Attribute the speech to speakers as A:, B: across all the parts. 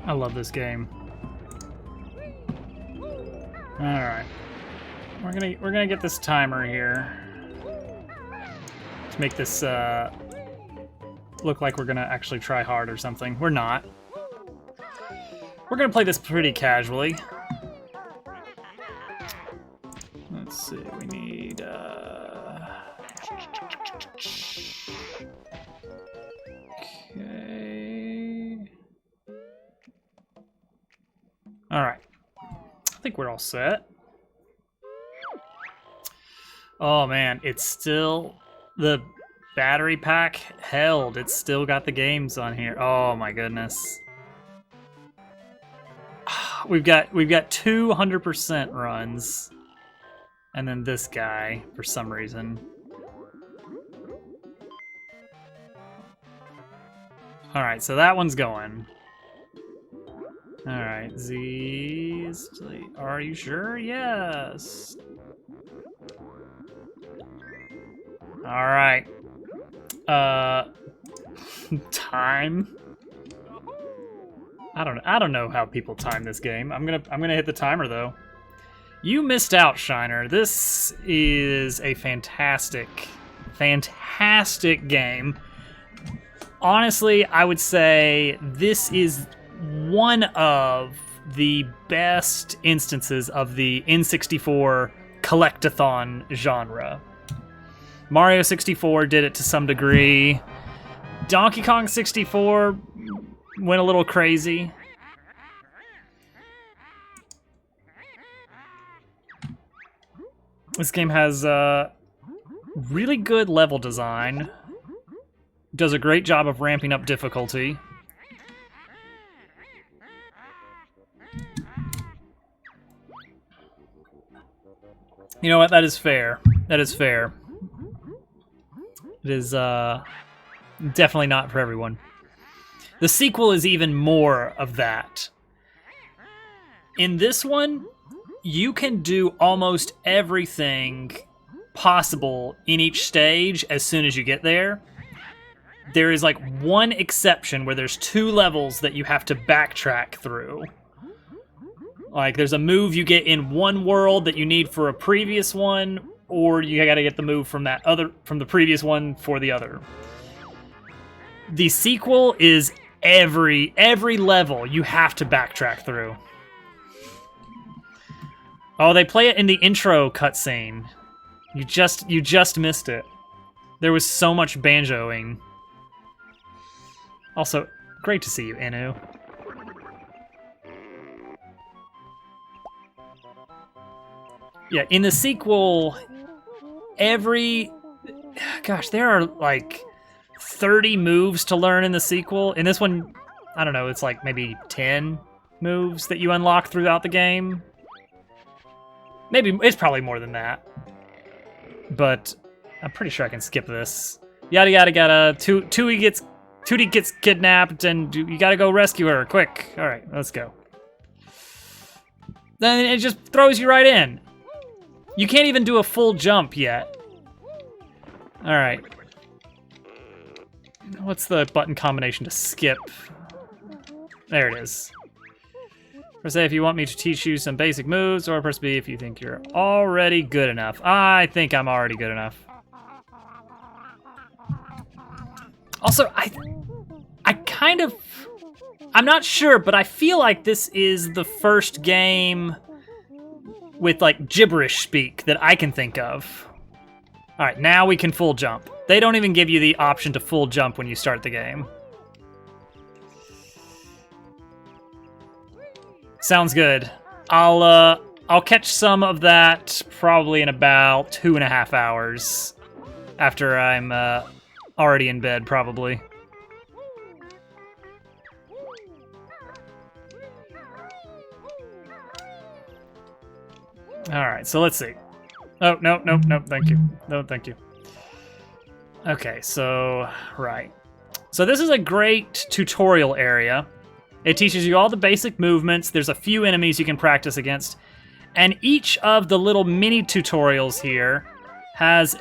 A: I love this game. All right, we're gonna get this timer here to make this look like we're gonna actually try hard or something. We're not. We're gonna play this pretty casually. Let's see. We need. Okay. All right. I think we're all set. Oh man, it's still the battery pack held. It's still got the games on here. Oh my goodness. We've got 200% runs. And then this guy for some reason. All right, so that one's going. All right, Z is delete. Are you sure? Yes. All right. Time. I don't know how people time this game. I'm gonna hit the timer though. You missed out, Shiner. This is a fantastic game. Honestly, I would say this is one of the best instances of the N64 collectathon genre. Mario 64 did it to some degree. Donkey Kong 64 went a little crazy. This game has really good level design. Does a great job of ramping up difficulty. You know what? That is fair. That is fair. It is definitely not for everyone. The sequel is even more of that. In this one, you can do almost everything possible in each stage as soon as you get there. There is like one exception where there's 2 levels that you have to backtrack through. Like there's a move you get in one world that you need for a previous one, or you gotta get the move from the previous one for the other. The sequel is every level you have to backtrack through. Oh, they play it in the intro cutscene. You just missed it. There was so much banjoing. Also, great to see you, Inu. Yeah, in the sequel, gosh, there are like 30 moves to learn in the sequel. In this one, I don't know, it's like maybe 10 moves that you unlock throughout the game. Maybe, it's probably more than that. But I'm pretty sure I can skip this. Yada yada yada, Tootie gets kidnapped and you gotta go rescue her, quick. All right, let's go. Then it just throws you right in. You can't even do a full jump yet. All right. What's the button combination to skip? There it is. Press A if you want me to teach you some basic moves, or press B if you think you're already good enough. I think I'm already good enough. Also, I'm not sure, but I feel like this is the first game with like gibberish speak that I can think of. All right, now we can full jump. They don't even give you the option to full jump when you start the game. Sounds good. I'll catch some of that probably in about 2.5 hours after I'm already in bed, probably. All right, so let's see. Oh, no, thank you. No, thank you. Okay, so, right. So this is a great tutorial area. It teaches you all the basic movements. There's a few enemies you can practice against. And each of the little mini tutorials here has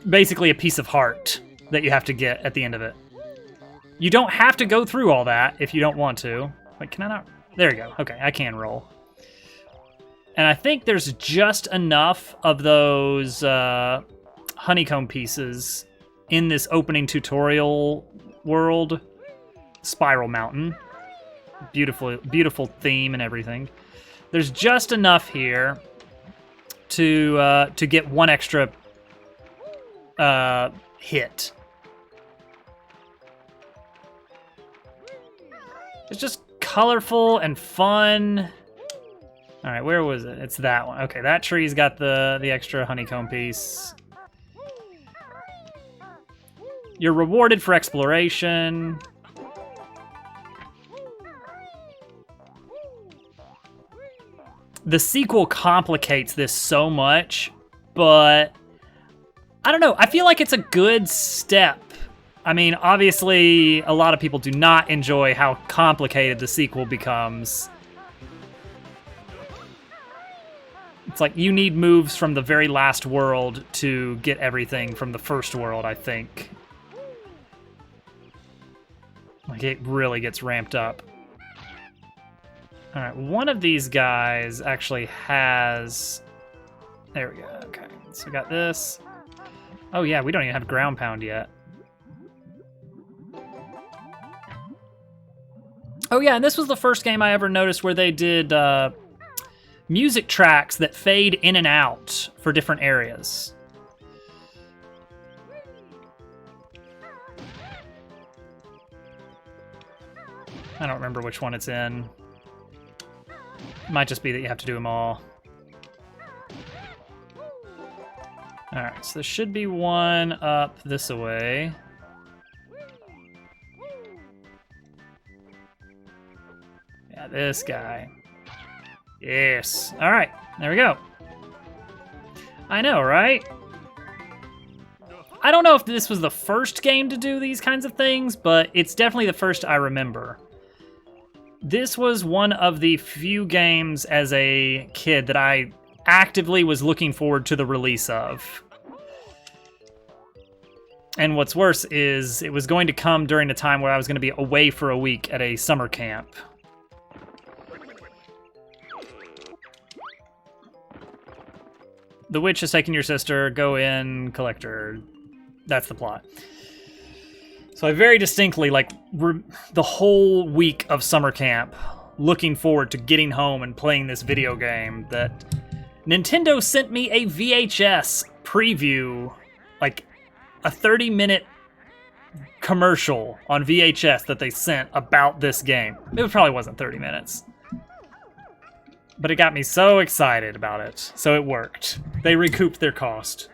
A: basically a piece of heart that you have to get at the end of it. You don't have to go through all that if you don't want to. Wait, can I not? There you go. Okay, I can roll. And I think there's just enough of those honeycomb pieces in this opening tutorial world. Spiral Mountain. Beautiful, beautiful theme and everything. There's just enough here to get one extra hit. It's just colorful and fun. All right, where was it? It's that one. Okay, that tree's got the extra honeycomb piece. You're rewarded for exploration. The sequel complicates this so much, but I don't know. I feel like it's a good step. I mean, obviously, a lot of people do not enjoy how complicated the sequel becomes. It's like you need moves from the very last world to get everything from the first world, I think. Like, it really gets ramped up. All right, one of these guys actually has... There we go, okay. So we got this. Oh yeah, we don't even have ground pound yet. Oh yeah, and this was the first game I ever noticed where they did music tracks that fade in and out for different areas. I don't remember which one it's in. Might just be that you have to do them all. Alright, so there should be one up this way. Yeah, this guy. Yes. Alright, there we go. I know, right? I don't know if this was the first game to do these kinds of things, but it's definitely the first I remember. This was one of the few games as a kid that I actively was looking forward to the release of. And what's worse is it was going to come during a time where I was going to be away for a week at a summer camp. The witch has taken your sister, go in, collect her. That's the plot. So I very distinctly, like, the whole week of summer camp, looking forward to getting home and playing this video game that Nintendo sent me a VHS preview, like a 30-minute commercial on VHS that they sent about this game. It probably wasn't 30 minutes. But it got me so excited about it, so it worked. They recouped their cost.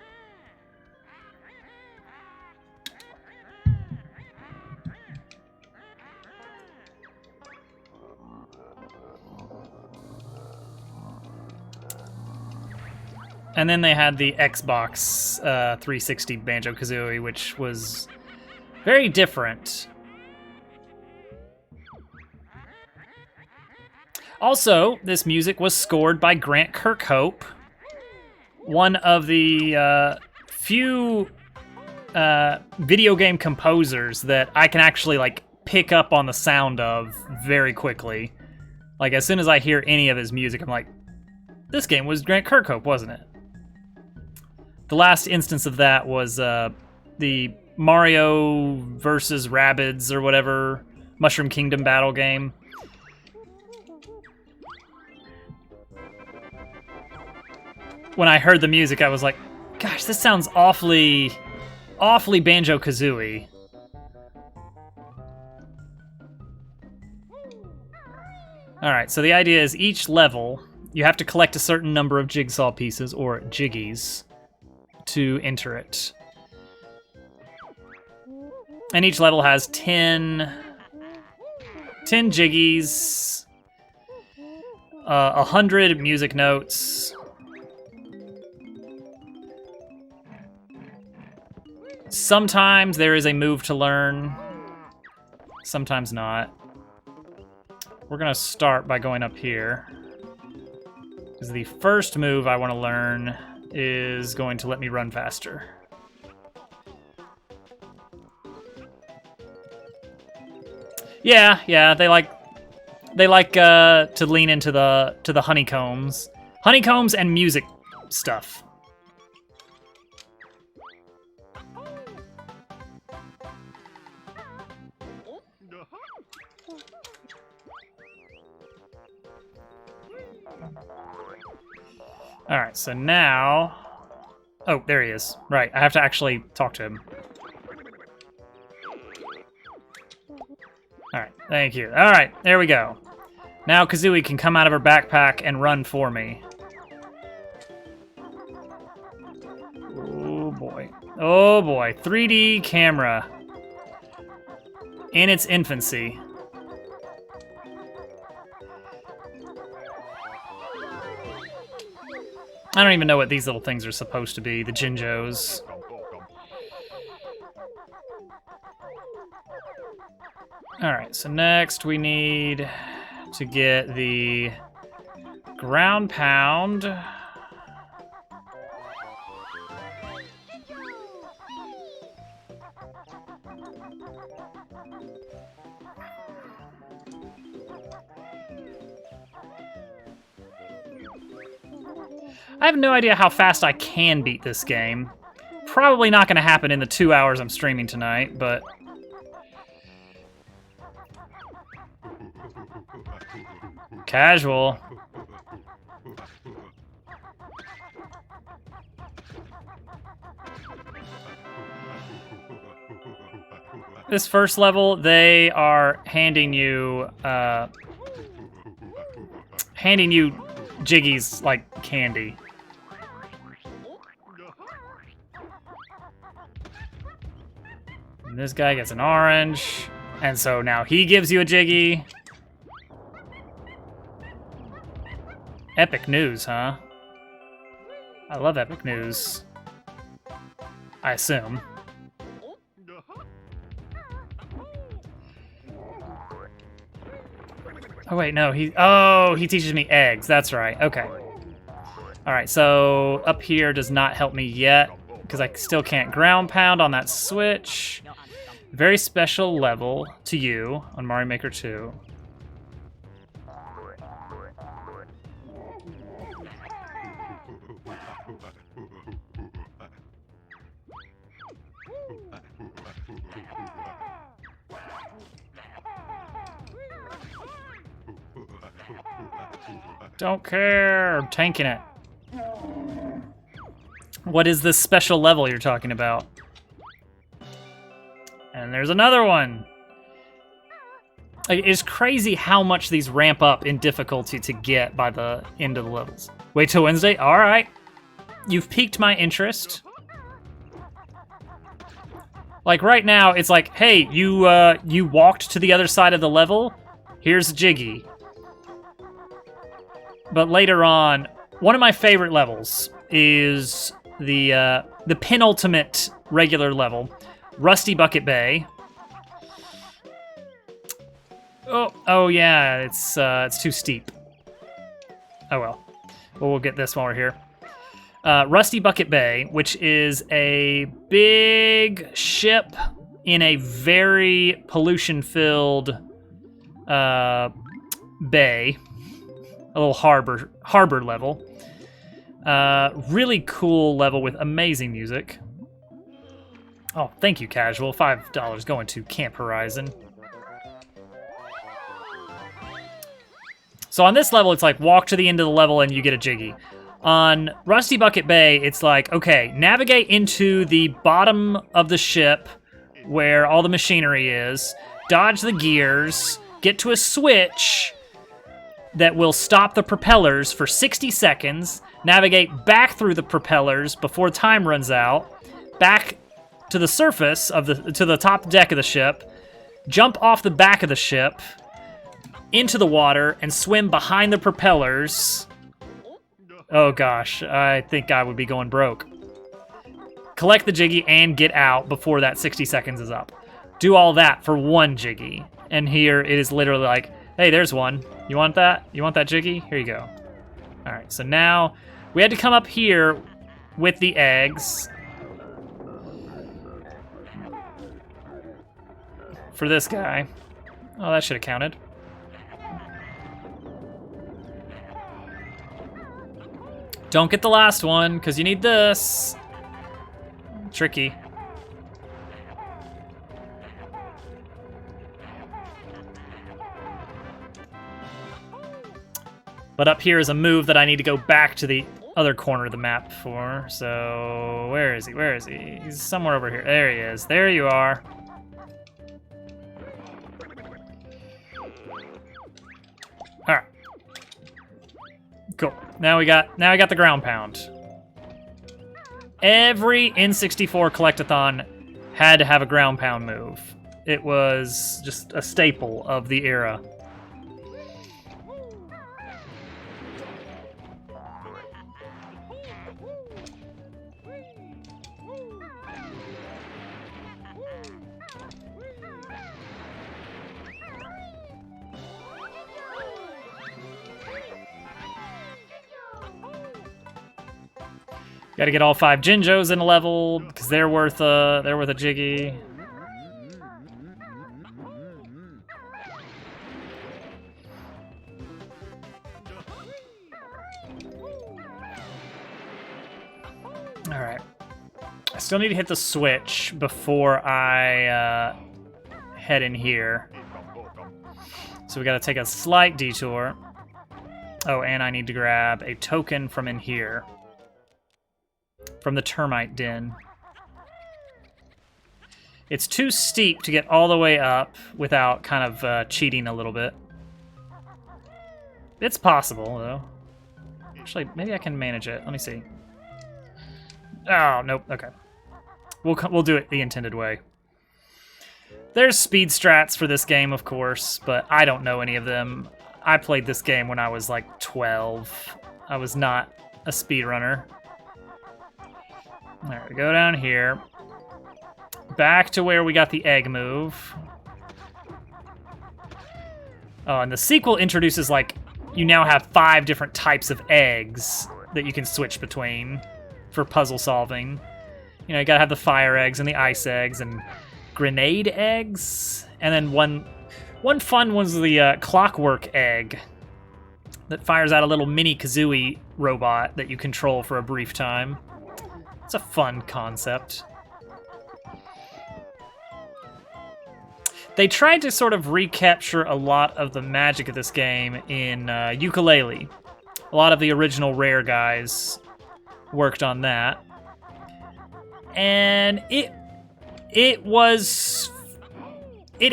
A: And then they had the Xbox 360 Banjo-Kazooie, which was very different. Also, this music was scored by Grant Kirkhope, one of the few video game composers that I can actually like pick up on the sound of very quickly. Like, as soon as I hear any of his music, I'm like, this game was Grant Kirkhope, wasn't it? The last instance of that was the Mario versus Rabbids or whatever Mushroom Kingdom battle game. When I heard the music, I was like, gosh, this sounds awfully Banjo-Kazooie. Alright, so the idea is each level, you have to collect a certain number of jigsaw pieces, or jiggies, to enter it. And each level has 10 jiggies, 100 music notes, sometimes there is a move to learn, sometimes not. We're gonna start by going up here, because the first move I want to learn is going to let me run faster. Yeah, they like to lean into the honeycombs. Honeycombs and music stuff. All right, so now... Oh, there he is. Right, I have to actually talk to him. All right, thank you. All right, there we go. Now Kazooie can come out of her backpack and run for me. Oh boy. Oh boy, 3D camera. In its infancy. I don't even know what these little things are supposed to be, the Jinjos. Alright, so next we need to get the ground pound. I have no idea how fast I can beat this game. Probably not going to happen in the 2 hours I'm streaming tonight, but... Casual. This first level, they are handing you Jiggies like candy. And this guy gets an orange, and so now he gives you a Jiggy. Epic news, huh? I love epic news. I assume. Oh wait, no, he teaches me eggs, that's right, okay. All right, so up here does not help me yet, because I still can't ground pound on that switch. Very special level to you on Mario Maker 2. Don't care, I'm tanking it. What is this special level you're talking about? And there's another one. It's crazy how much these ramp up in difficulty to get by the end of the levels. Wait till Wednesday? All right. You've piqued my interest. Like right now, it's like, hey, you walked to the other side of the level. Here's a Jiggy. But later on, one of my favorite levels is the penultimate regular level, Rusty Bucket Bay. Oh yeah, it's too steep. Oh well. We'll get this while we're here. Rusty Bucket Bay, which is a big ship in a very pollution-filled bay, a little harbor level. Really cool level with amazing music. Oh, thank you, Casual. $5 going to Camp Horizon. So on this level, it's like walk to the end of the level and you get a Jiggy. On Rusty Bucket Bay, it's like, okay, navigate into the bottom of the ship where all the machinery is, dodge the gears, get to a switch that will stop the propellers for 60 seconds, navigate back through the propellers before time runs out, back to the surface of to the top deck of the ship, jump off the back of the ship into the water and swim behind the propellers. Oh gosh, I think I would be going broke. Collect the Jiggy and get out before that 60 seconds is up. Do all that for one Jiggy. And here it is literally like, hey, there's one. You want that? You want that Jiggy? Here you go. All right, so now we had to come up here with the eggs. For this guy. Oh, that should have counted. Don't get the last one, because you need this. Tricky. But up here is a move that I need to go back to the other corner of the map for. So, where is he? Where is he? He's somewhere over here. There he is. There you are. All right. Cool. Now we got the ground pound. Every N64 collectathon had to have a ground pound move. It was just a staple of the era. Got to get all 5 Jinjos in a level because they're worth a jiggy. All right. I still need to hit the switch before I head in here. So we got to take a slight detour. Oh, and I need to grab a token from in here. From the termite den. It's too steep to get all the way up without kind of cheating a little bit. It's possible, though. Actually, maybe I can manage it. Let me see. Oh, nope. Okay. We'll do it the intended way. There's speed strats for this game, of course, but I don't know any of them. I played this game when I was like 12. I was not a speedrunner. All right, we go down here. Back to where we got the egg move. Oh, and the sequel introduces, like, you now have 5 different types of eggs that you can switch between for puzzle solving. You know, you gotta have the fire eggs and the ice eggs and grenade eggs. And then one fun was the clockwork egg that fires out a little mini Kazooie robot that you control for a brief time. It's a fun concept. They tried to sort of recapture a lot of the magic of this game in Yooka-Laylee. A lot of the original Rare guys worked on that. And it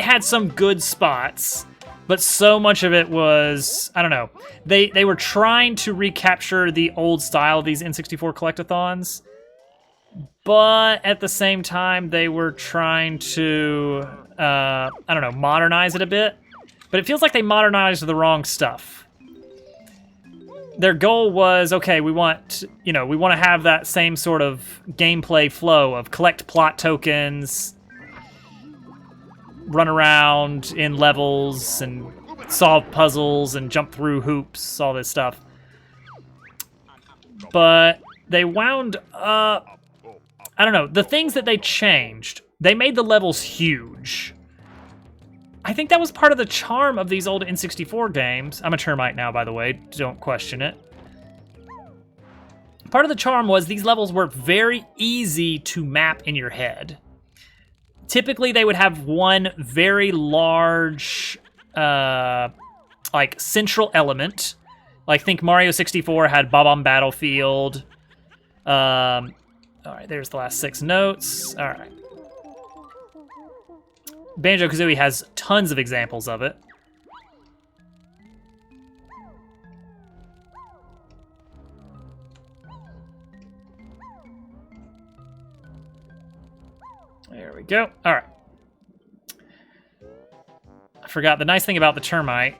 A: had some good spots, but so much of it was, I don't know. They were trying to recapture the old style of these N64 collectathons. But at the same time, they were trying to, I don't know, modernize it a bit. But it feels like they modernized the wrong stuff. Their goal was, okay, we want to have that same sort of gameplay flow of collect plot tokens, run around in levels, and solve puzzles, and jump through hoops, all this stuff. But they wound up, I don't know, the things that they changed, they made the levels huge. I think that was part of the charm of these old N64 games. I'm a termite now, by the way, don't question it. Part of the charm was these levels were very easy to map in your head. Typically, they would have one very large, like, central element. Like, think Mario 64 had Bob-omb Battlefield. All right, there's the last 6 notes. All right. Banjo-Kazooie has tons of examples of it. There we go. All right. I forgot, the nice thing about the termite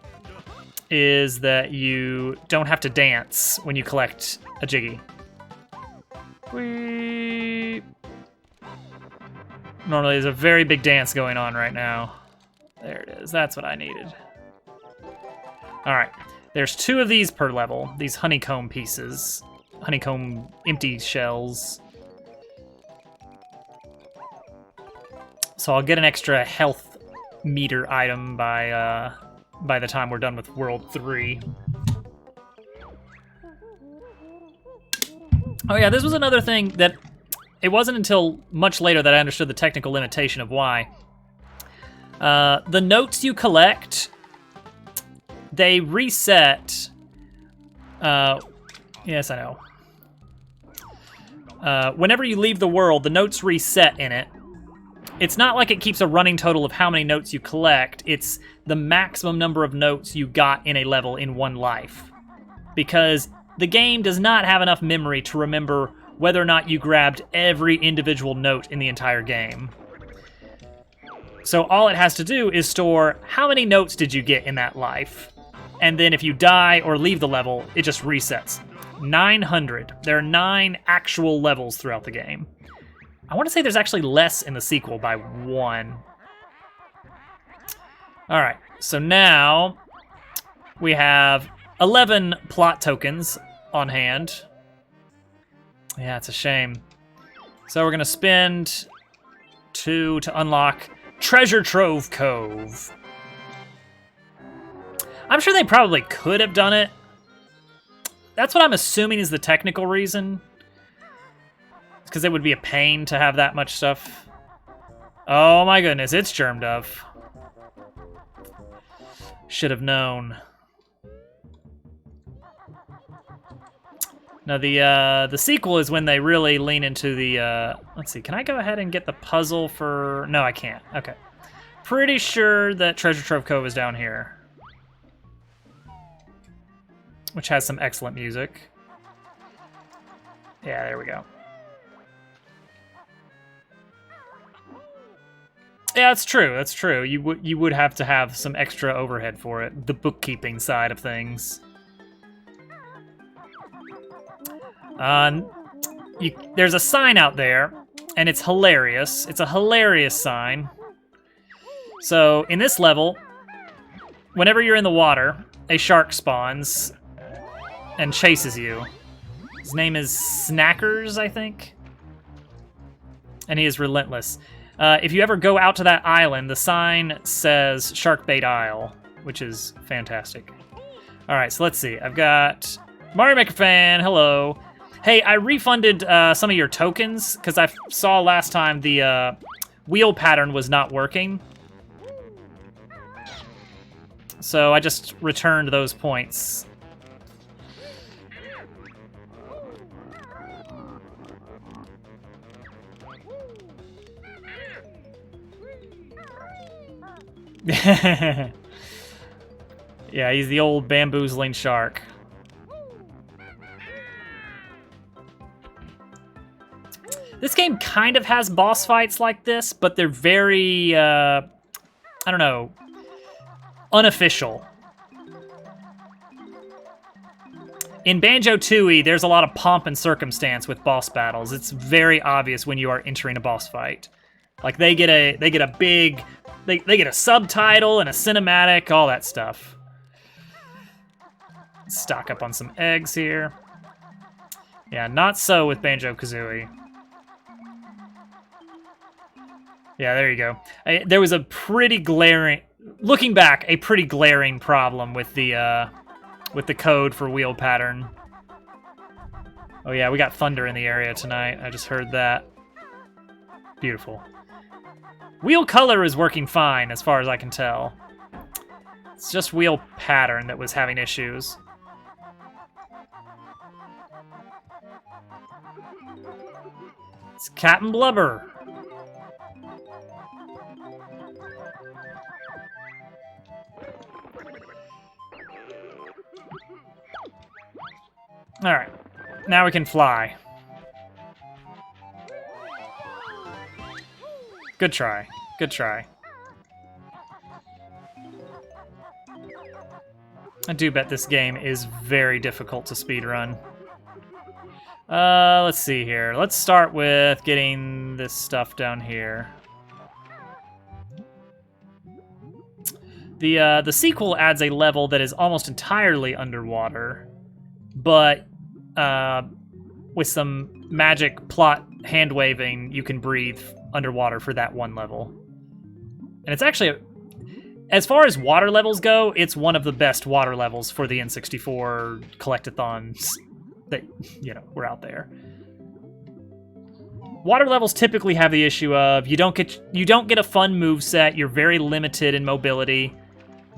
A: is that you don't have to dance when you collect a Jiggy. Whee! Normally there's a very big dance going on right now. There it is. That's what I needed. All right. There's 2 of these per level, these honeycomb pieces. honeycomb empty shells. So I'll get an extra health meter item by the time we're done with World 3. Oh yeah, this was another thing that it wasn't until much later that I understood the technical limitation of why. The notes you collect, they reset. Yes, I know. Whenever you leave the world, the notes reset in it. It's not like it keeps a running total of how many notes you collect. It's the maximum number of notes you got in a level in one life. Because the game does not have enough memory to remember whether or not you grabbed every individual note in the entire game. So all it has to do is store how many notes did you get in that life. And then if you die or leave the level, it just resets. 900. There are 9 actual levels throughout the game. I want to say there's actually less in the sequel by 1. All right, so now we have 11 plot tokens on hand. Yeah, it's a shame. So we're gonna spend 2 to unlock Treasure Trove Cove. I'm sure they probably could have done it. That's what I'm assuming is the technical reason. It's because it would be a pain to have that much stuff. Oh my goodness, it's Germ Dove. Should have known. Now the sequel is when they really lean into the, let's see, can I go ahead and get the puzzle for, no I can't, okay. Pretty sure that Treasure Trove Cove is down here. Which has some excellent music. Yeah, there we go. Yeah, that's true. That's true. You would have to have some extra overhead for it, the bookkeeping side of things. There's a sign out there, and it's hilarious. It's a hilarious sign. So in this level, whenever you're in the water, a shark spawns and chases you. His name is Snackers, I think, and he is relentless. If you ever go out to that island, the sign says Sharkbait Isle, which is fantastic. All right, so let's see. I've got Mario Maker fan, hello. Hey, I refunded some of your tokens because I saw last time the wheel pattern was not working. So I just returned those points. Yeah, he's the old bamboozling shark. This game kind of has boss fights like this, but they're very, I don't know, unofficial. In Banjo-Tooie, there's a lot of pomp and circumstance with boss battles. It's very obvious when you are entering a boss fight. Like they get a big, they get a subtitle and a cinematic, all that stuff. Stock up on some eggs here. Yeah, not so with Banjo-Kazooie. Yeah, there you go. There was a pretty glaring, looking back, a pretty glaring problem with the code for wheel pattern. Oh yeah, we got thunder in the area tonight. I just heard that. Beautiful. Wheel color is working fine, as far as I can tell. It's just wheel pattern that was having issues. It's Captain Blubber. All right, now we can fly. Good try, good try. I do bet this game is very difficult to speedrun. Let's see here. Let's start with getting this stuff down here. The sequel adds a level that is almost entirely underwater, but with some magic plot hand waving, you can breathe underwater for that one level. And it's actually, as far as water levels go, it's one of the best water levels for the N64 collectathons that, you know, were out there. Water levels typically have the issue of you don't get a fun moveset, you're very limited in mobility,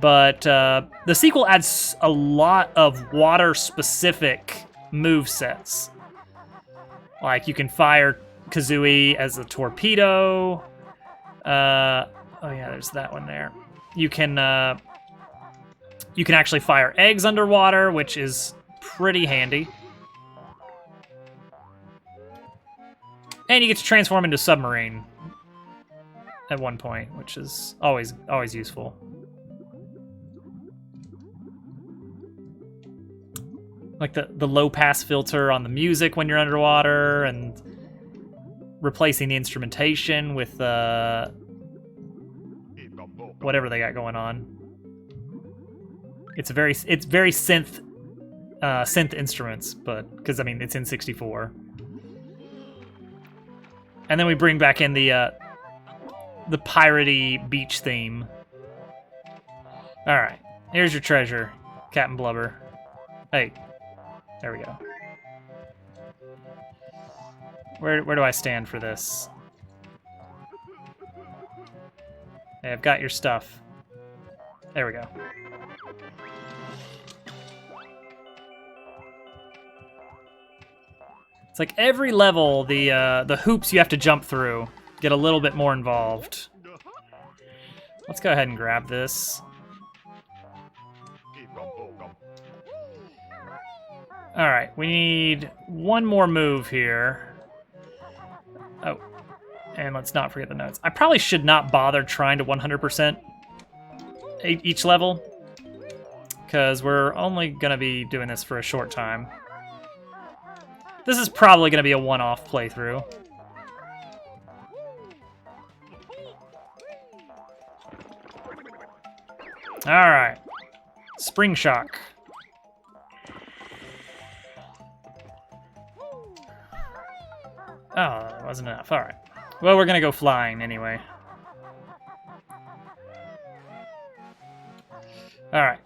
A: but the sequel adds a lot of water-specific movesets. Like, you can fire Kazooie as a torpedo. Oh yeah, there's that one there. You can actually fire eggs underwater, which is pretty handy. And you get to transform into submarine at one point, which is always useful. Like the low pass filter on the music when you're underwater, and replacing the instrumentation with whatever they got going on. It's very synth instruments, but because I mean it's in 64. And then we bring back in the piratey beach theme. All right, here's your treasure, Captain Blubber. Hey, there we go. Where do I stand for this? Hey, I've got your stuff. There we go. It's like every level, the hoops you have to jump through get a little bit more involved. Let's go ahead and grab this. All right, we need one more move here. Oh, and let's not forget the notes. I probably should not bother trying to 100% each level, because we're only gonna be doing this for a short time. This is probably going to be a one-off playthrough. Alright. Spring Shock. Oh, that wasn't enough. Alright. Well, we're going to go flying anyway. Alright.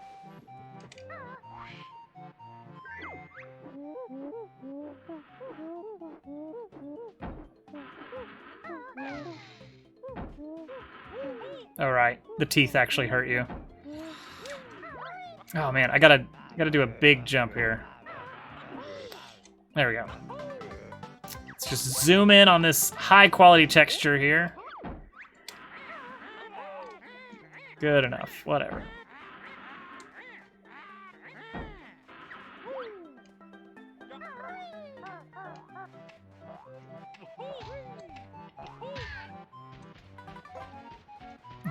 A: Alright, the teeth actually hurt you. Oh man, I gotta do a big jump here. There we go. Let's just zoom in on this high quality texture here. Good enough, whatever.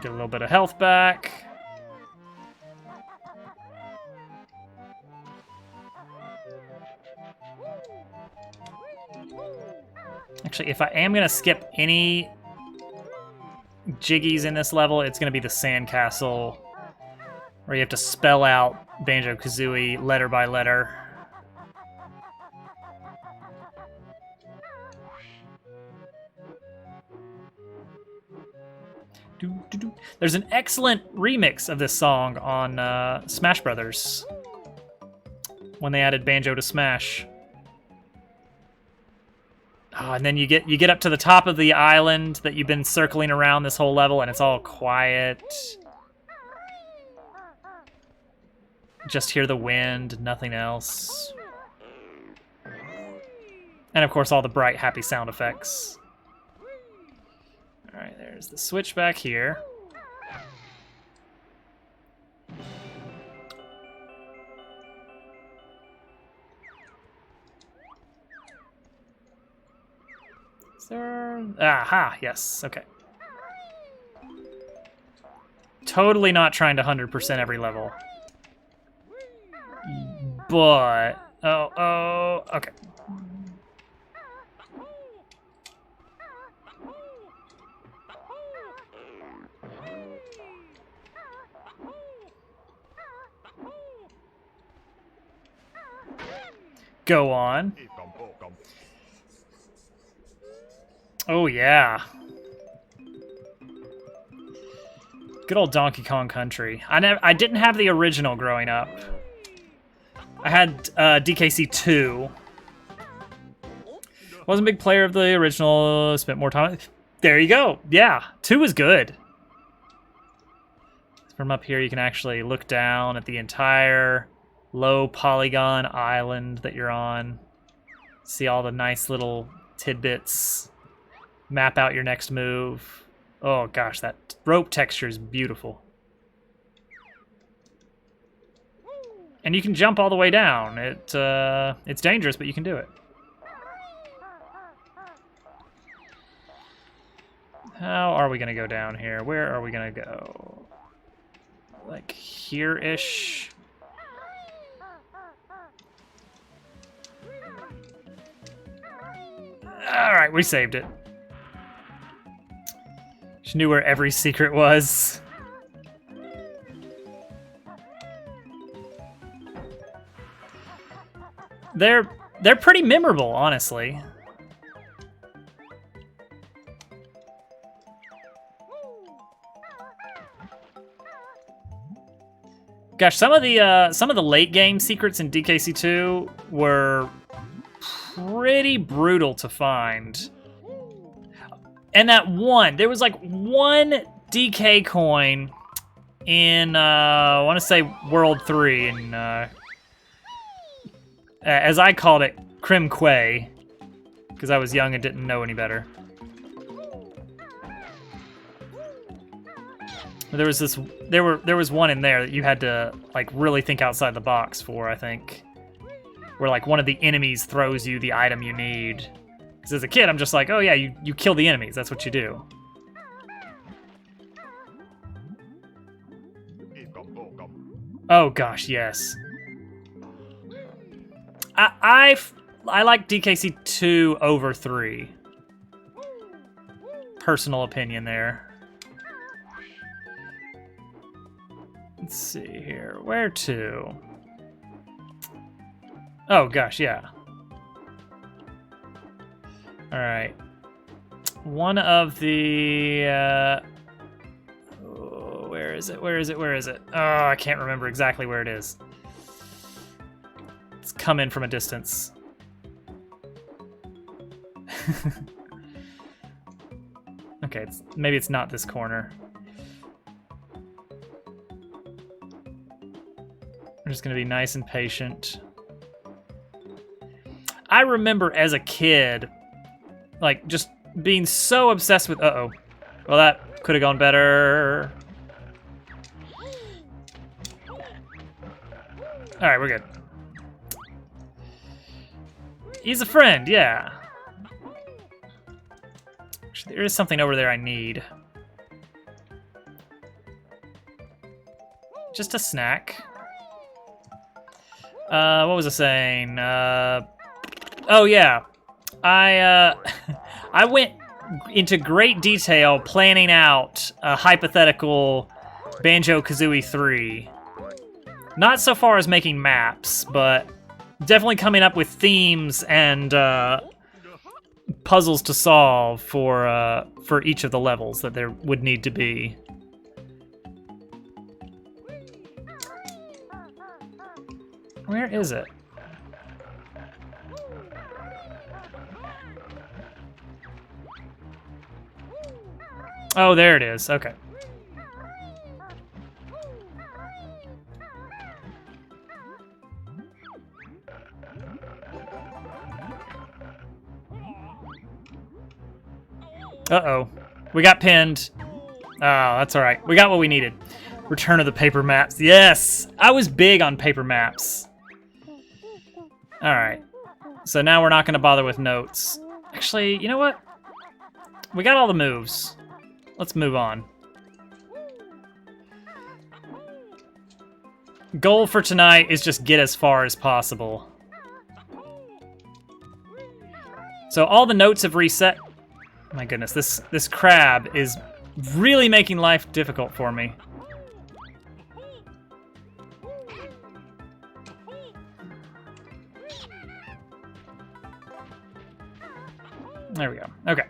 A: Get a little bit of health back. Actually, if I am going to skip any jiggies in this level, it's going to be the sandcastle, where you have to spell out Banjo-Kazooie letter by letter. There's an excellent remix of this song on Smash Brothers when they added Banjo to Smash. Oh, and then you get up to the top of the island that you've been circling around this whole level, and it's all quiet. Just hear the wind, nothing else. And of course all the bright, happy sound effects. Alright, there's the switch back here. Is there... Aha, yes, okay. Totally not trying to 100% every level. But... Oh, okay. Go on. Oh, yeah. Good old Donkey Kong Country. I didn't have the original growing up. I had DKC 2. Wasn't a big player of the original. Spent more time. There you go. Yeah, 2 is good. From up here, you can actually look down at the entire low polygon island that you're on. See all the nice little tidbits. Map out your next move. Oh gosh, that rope texture is beautiful. And you can jump all the way down. It's dangerous, but you can do it. How are we gonna go down here? Where are we gonna go? Like here-ish? Alright, we saved it. She knew where every secret was. They're pretty memorable, honestly. Gosh, some of the late game secrets in DKC2 were pretty brutal to find. And that one, there was like one DK coin in I want to say World 3 and as I called it, Creme Quay, because I was young and didn't know any better. There was one in there that you had to like really think outside the box for, I think. Where like one of the enemies throws you the item you need. Because as a kid, I'm just like, oh yeah, you kill the enemies, that's what you do. Oh gosh, yes. I like DKC 2 over 3. Personal opinion there. Let's see here. Where to? Oh gosh, yeah. All right. One of the where is it? Where is it? Where is it? Oh, I can't remember exactly where it is. It's come in from a distance. Okay, maybe it's not this corner. I'm just gonna be nice and patient. I remember as a kid, like, just being so obsessed with... Uh-oh. Well, that could have gone better. Alright, we're good. He's a friend, yeah. Actually, there is something over there I need. Just a snack. What was I saying? Oh yeah, I went into great detail planning out a hypothetical Banjo-Kazooie 3. Not so far as making maps, but definitely coming up with themes and puzzles to solve for each of the levels that there would need to be. Where is it? Oh, there it is. Okay. Uh-oh. We got pinned. Oh, that's all right. We got what we needed. Return of the paper maps. Yes! I was big on paper maps. All right. So now we're not going to bother with notes. Actually, you know what? We got all the moves. Let's move on. Goal for tonight is just get as far as possible. So all the notes have reset. My goodness, this crab is really making life difficult for me. There we go. Okay.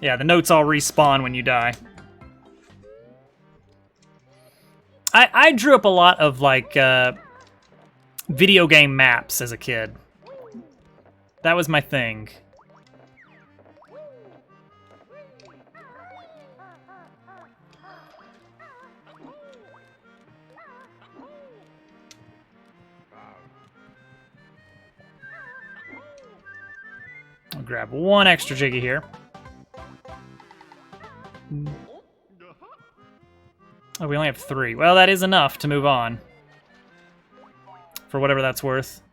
A: Yeah, the notes all respawn when you die. I drew up a lot of, like, video game maps as a kid. That was my thing. I'll grab one extra Jiggy here. Oh, we only have 3. Well, that is enough to move on. For whatever that's worth.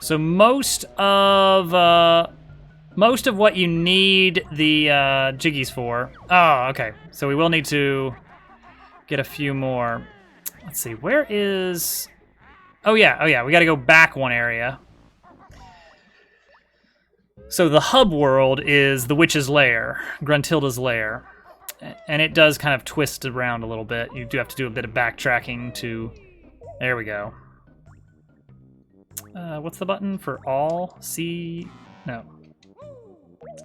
A: So most of what you need the Jiggies for. Oh, okay. So we will need to get a few more. Let's see. Where is? Oh yeah. We got to go back one area. So the hub world is the witch's lair, Gruntilda's lair, and it does kind of twist around a little bit. You do have to do a bit of backtracking to. There we go. What's the button for all? C? No.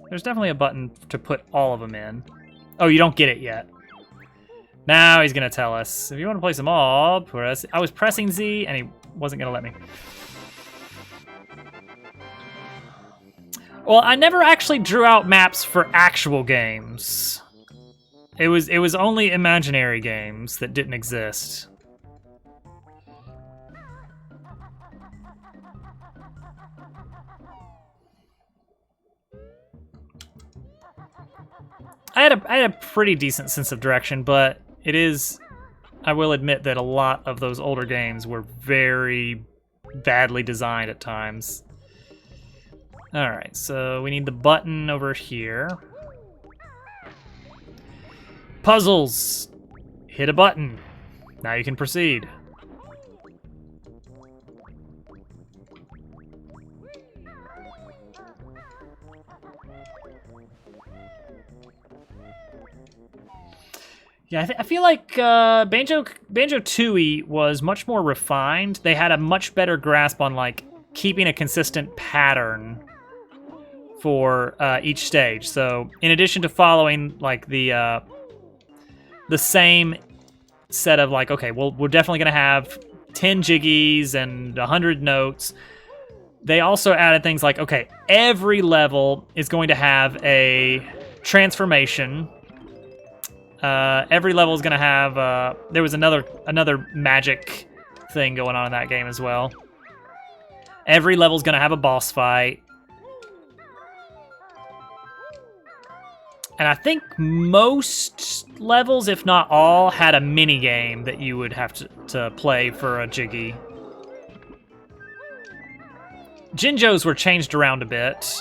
A: There's definitely a button to put all of them in. Oh, you don't get it yet. Now he's gonna tell us. If you want to place them all, press. I was pressing Z and he wasn't gonna let me. Well, I never actually drew out maps for actual games. It was only imaginary games that didn't exist. I had a pretty decent sense of direction, but it is, I will admit that a lot of those older games were very badly designed at times. All right, so we need the button over here. Puzzles. Hit a button. Now you can proceed. Yeah, I feel like Banjo-Kazooie was much more refined. They had a much better grasp on like keeping a consistent pattern for each stage. So in addition to following like the same set of like, okay, well, we're definitely gonna have 10 jiggies and 100 notes. They also added things like, okay, every level is going to have a transformation. Every level is gonna have. There was another magic thing going on in that game as well. Every level is gonna have a boss fight, and I think most levels, if not all, had a mini game that you would have to play for a Jiggy. Jinjos were changed around a bit.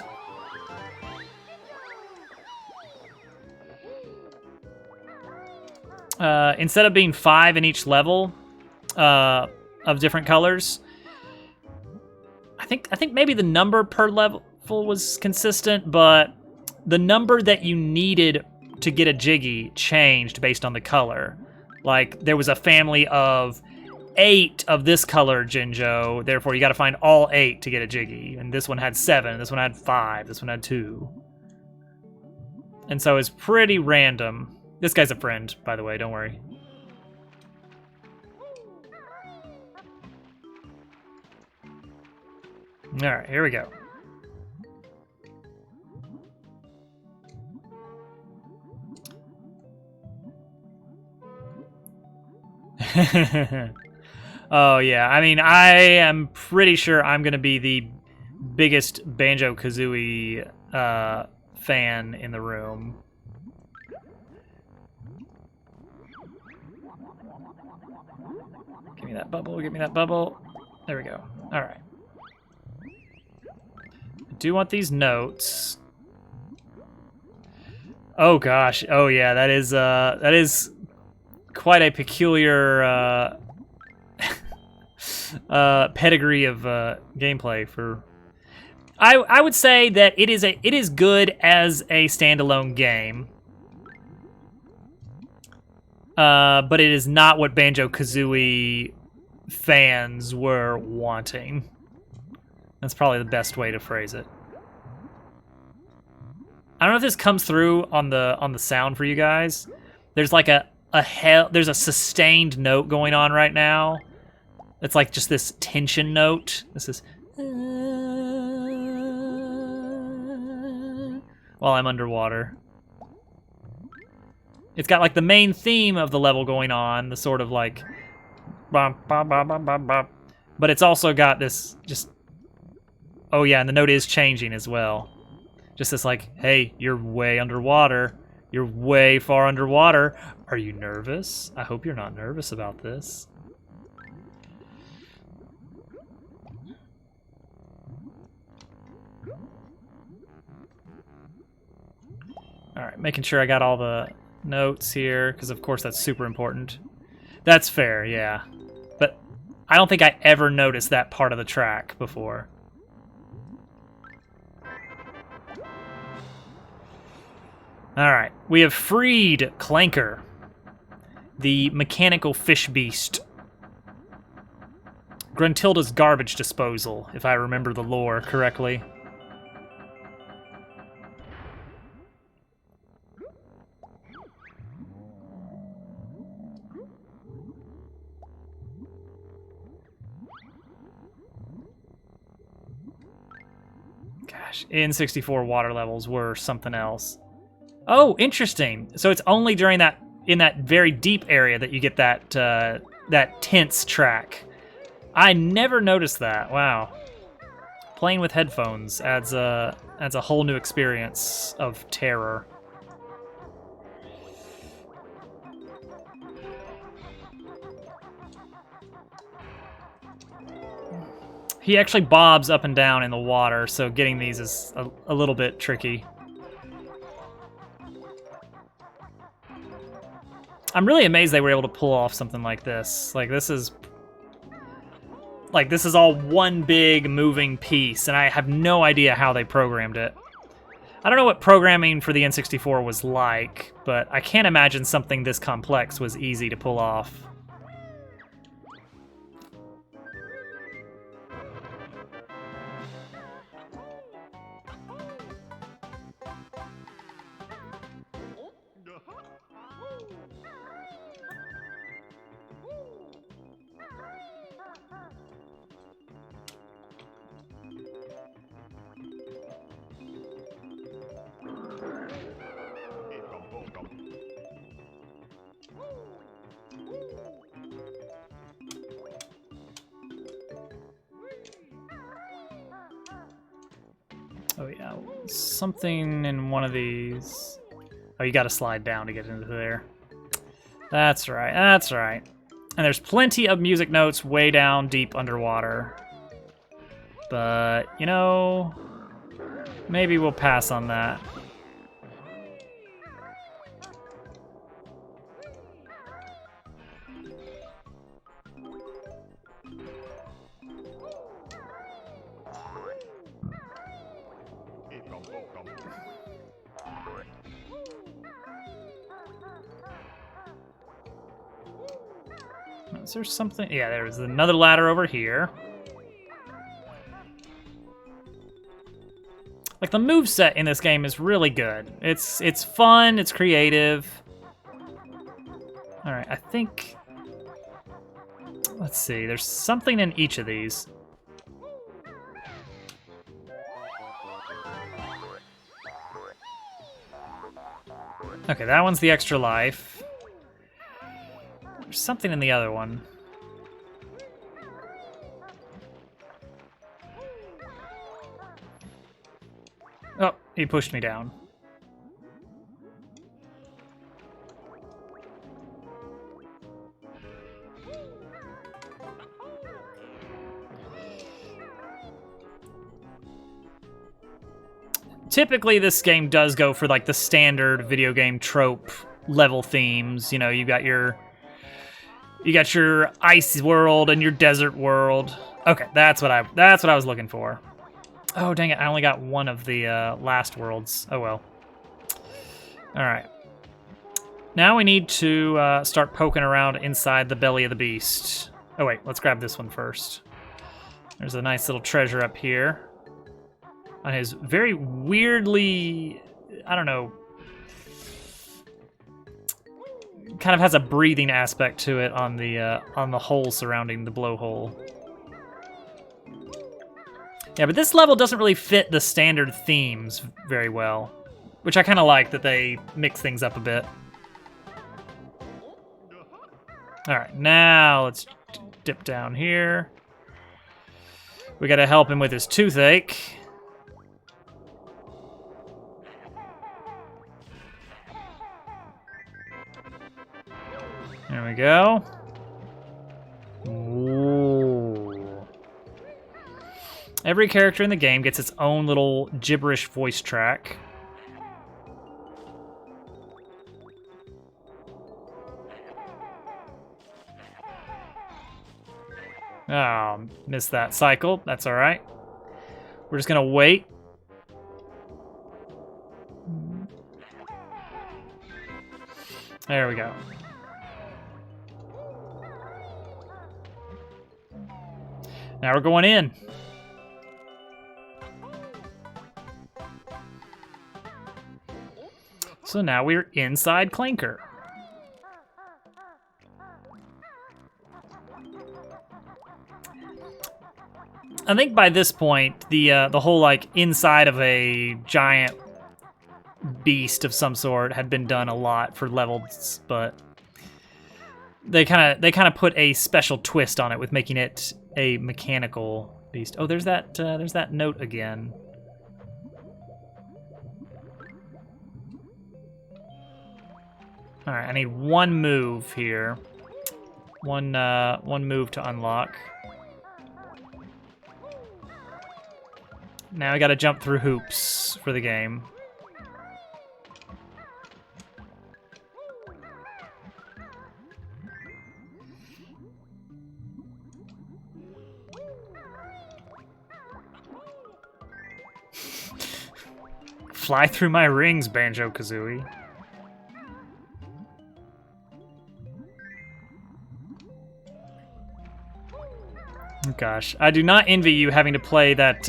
A: Instead of being 5 in each level of different colors, I think maybe the number per level was consistent, but the number that you needed to get a Jiggy changed based on the color. Like, there was a family of 8 of this color Jinjo, therefore you gotta find all 8 to get a Jiggy. And this one had 7, this one had 5, this one had 2. And so it's pretty random. This guy's a friend, by the way, don't worry. All right, here we go. Oh, yeah. I mean, I am pretty sure I'm going to be the biggest Banjo-Kazooie fan in the room. Give me that bubble, give me that bubble. There we go. All right. I do want these notes. Oh gosh. Oh yeah, that is quite a peculiar pedigree of gameplay for. I would say that it is good as a standalone game. But it is not what Banjo-Kazooie fans were wanting. That's probably the best way to phrase it. I don't know if this comes through on the sound for you guys. There's like there's a sustained note going on right now. It's like just this tension note. This is while I'm underwater. It's got like the main theme of the level going on, the sort of like bum, bum, bum, bum, bum, bum. But it's also got this just, oh yeah, and the note is changing as well. Just this like, hey, you're way underwater. You're way far underwater. Are you nervous? I hope you're not nervous about this. All right, making sure I got all the notes here, because of course that's super important. That's fair, yeah. But I don't think I ever noticed that part of the track before. All right, we have freed Clanker, the mechanical fish beast. Gruntilda's garbage disposal, if I remember the lore correctly. Gosh, N64 water levels were something else. Oh, interesting. So it's only during that, in that very deep area that you get that that tense track. I never noticed that. Wow. Playing with headphones adds a whole new experience of terror. He actually bobs up and down in the water, so getting these is a little bit tricky. I'm really amazed they were able to pull off something like this. Like, this is all one big moving piece, and I have no idea how they programmed it. I don't know what programming for the N64 was like, but I can't imagine something this complex was easy to pull off. Oh yeah, something in one of these. Oh, you gotta slide down to get into there. That's right, that's right. And there's plenty of music notes way down deep underwater. But, you know, maybe we'll pass on that. Is there something? Yeah, there's another ladder over here. Like, the moveset in this game is really good. It's fun, it's creative. All right, I think... Let's see, there's something in each of these. Okay, that one's the extra life. There's something in the other one. Oh, he pushed me down. Typically, this game does go for like the standard video game trope level themes. You know, you got your ice world and your desert world. Okay, that's what I was looking for. Oh, dang it, I only got one of the last worlds. Oh, well. All right. Now we need to start poking around inside the belly of the beast. Oh, wait, let's grab this one first. There's a nice little treasure up here. On his very weirdly, I don't know, kind of has a breathing aspect to it on the hole surrounding the blowhole. Yeah, but this level doesn't really fit the standard themes very well, which I kind of like that they mix things up a bit. All right, now let's dip down here. We gotta help him with his toothache. There we go. Ooh. Every character in the game gets its own little gibberish voice track. Oh, missed that cycle. That's all right. We're just gonna wait. There we go. Now we're going in. So now we're inside Clanker. I think by this point, the whole like inside of a giant beast of some sort had been done a lot for levels, but they kind of put a special twist on it with making it a mechanical beast. Oh, there's that note again. All right, I need one move here. One move to unlock. Now I gotta jump through hoops for the game. Fly through my rings, Banjo-Kazooie. Gosh, I do not envy you having to play that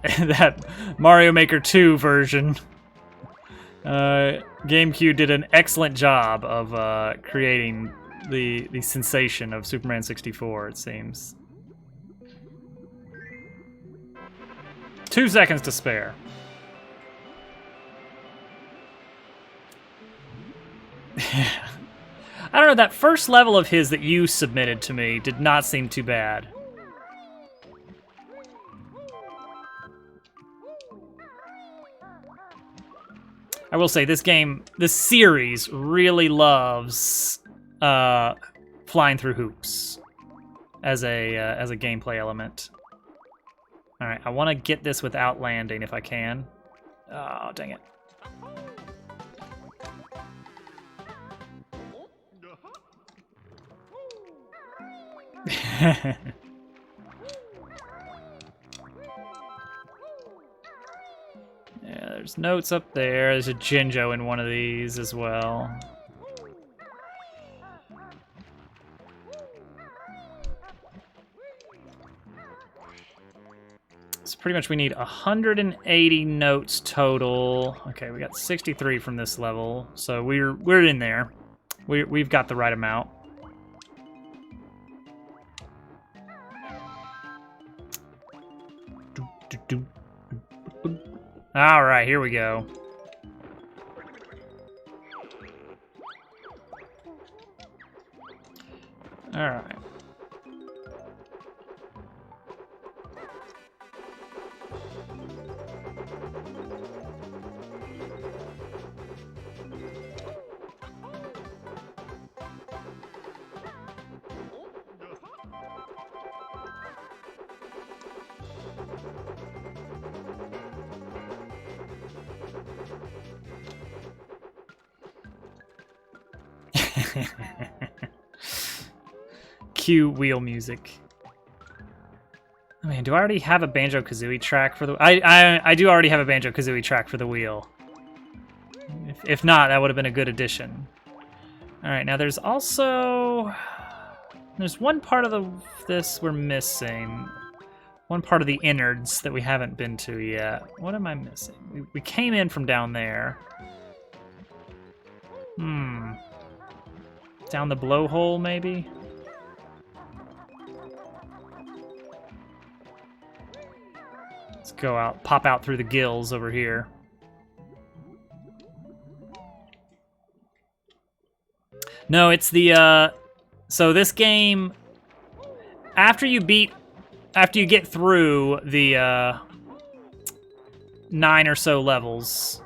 A: that Mario Maker 2 version. GameCube did an excellent job of creating the sensation of Superman 64, it seems. 2 seconds to spare. I don't know, that first level of his that you submitted to me did not seem too bad. I will say, this series really loves flying through hoops as a gameplay element. All right, I want to get this without landing if I can. Oh, dang it. Yeah, there's notes up there. There's a Jinjo in one of these as well. So pretty much we need 180 notes total. Okay, we got 63 from this level, so we're in there. We've got the right amount. All right, here we go. All right. Cue wheel music. Oh man, do I already have a Banjo-Kazooie track for the... I do already have a Banjo-Kazooie track for the wheel. If not, that would have been a good addition. Alright, now there's also... There's one part of this we're missing. One part of the innards that we haven't been to yet. What am I missing? We came in from down there. Down the blowhole, maybe? Let's go out, pop out through the gills over here. No, it's the, so this game, after you get through the 9 or so levels,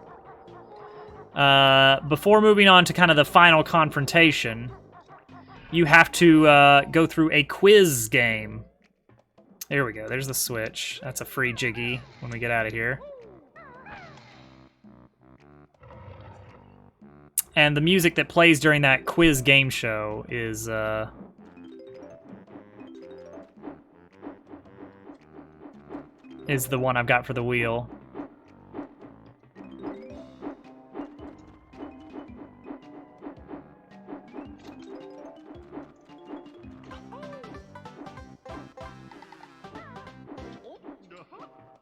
A: before moving on to kind of the final confrontation, you have to go through a quiz game. There we go, there's the switch. That's a free Jiggy when we get out of here. And the music that plays during that quiz game show is the one I've got for the wheel.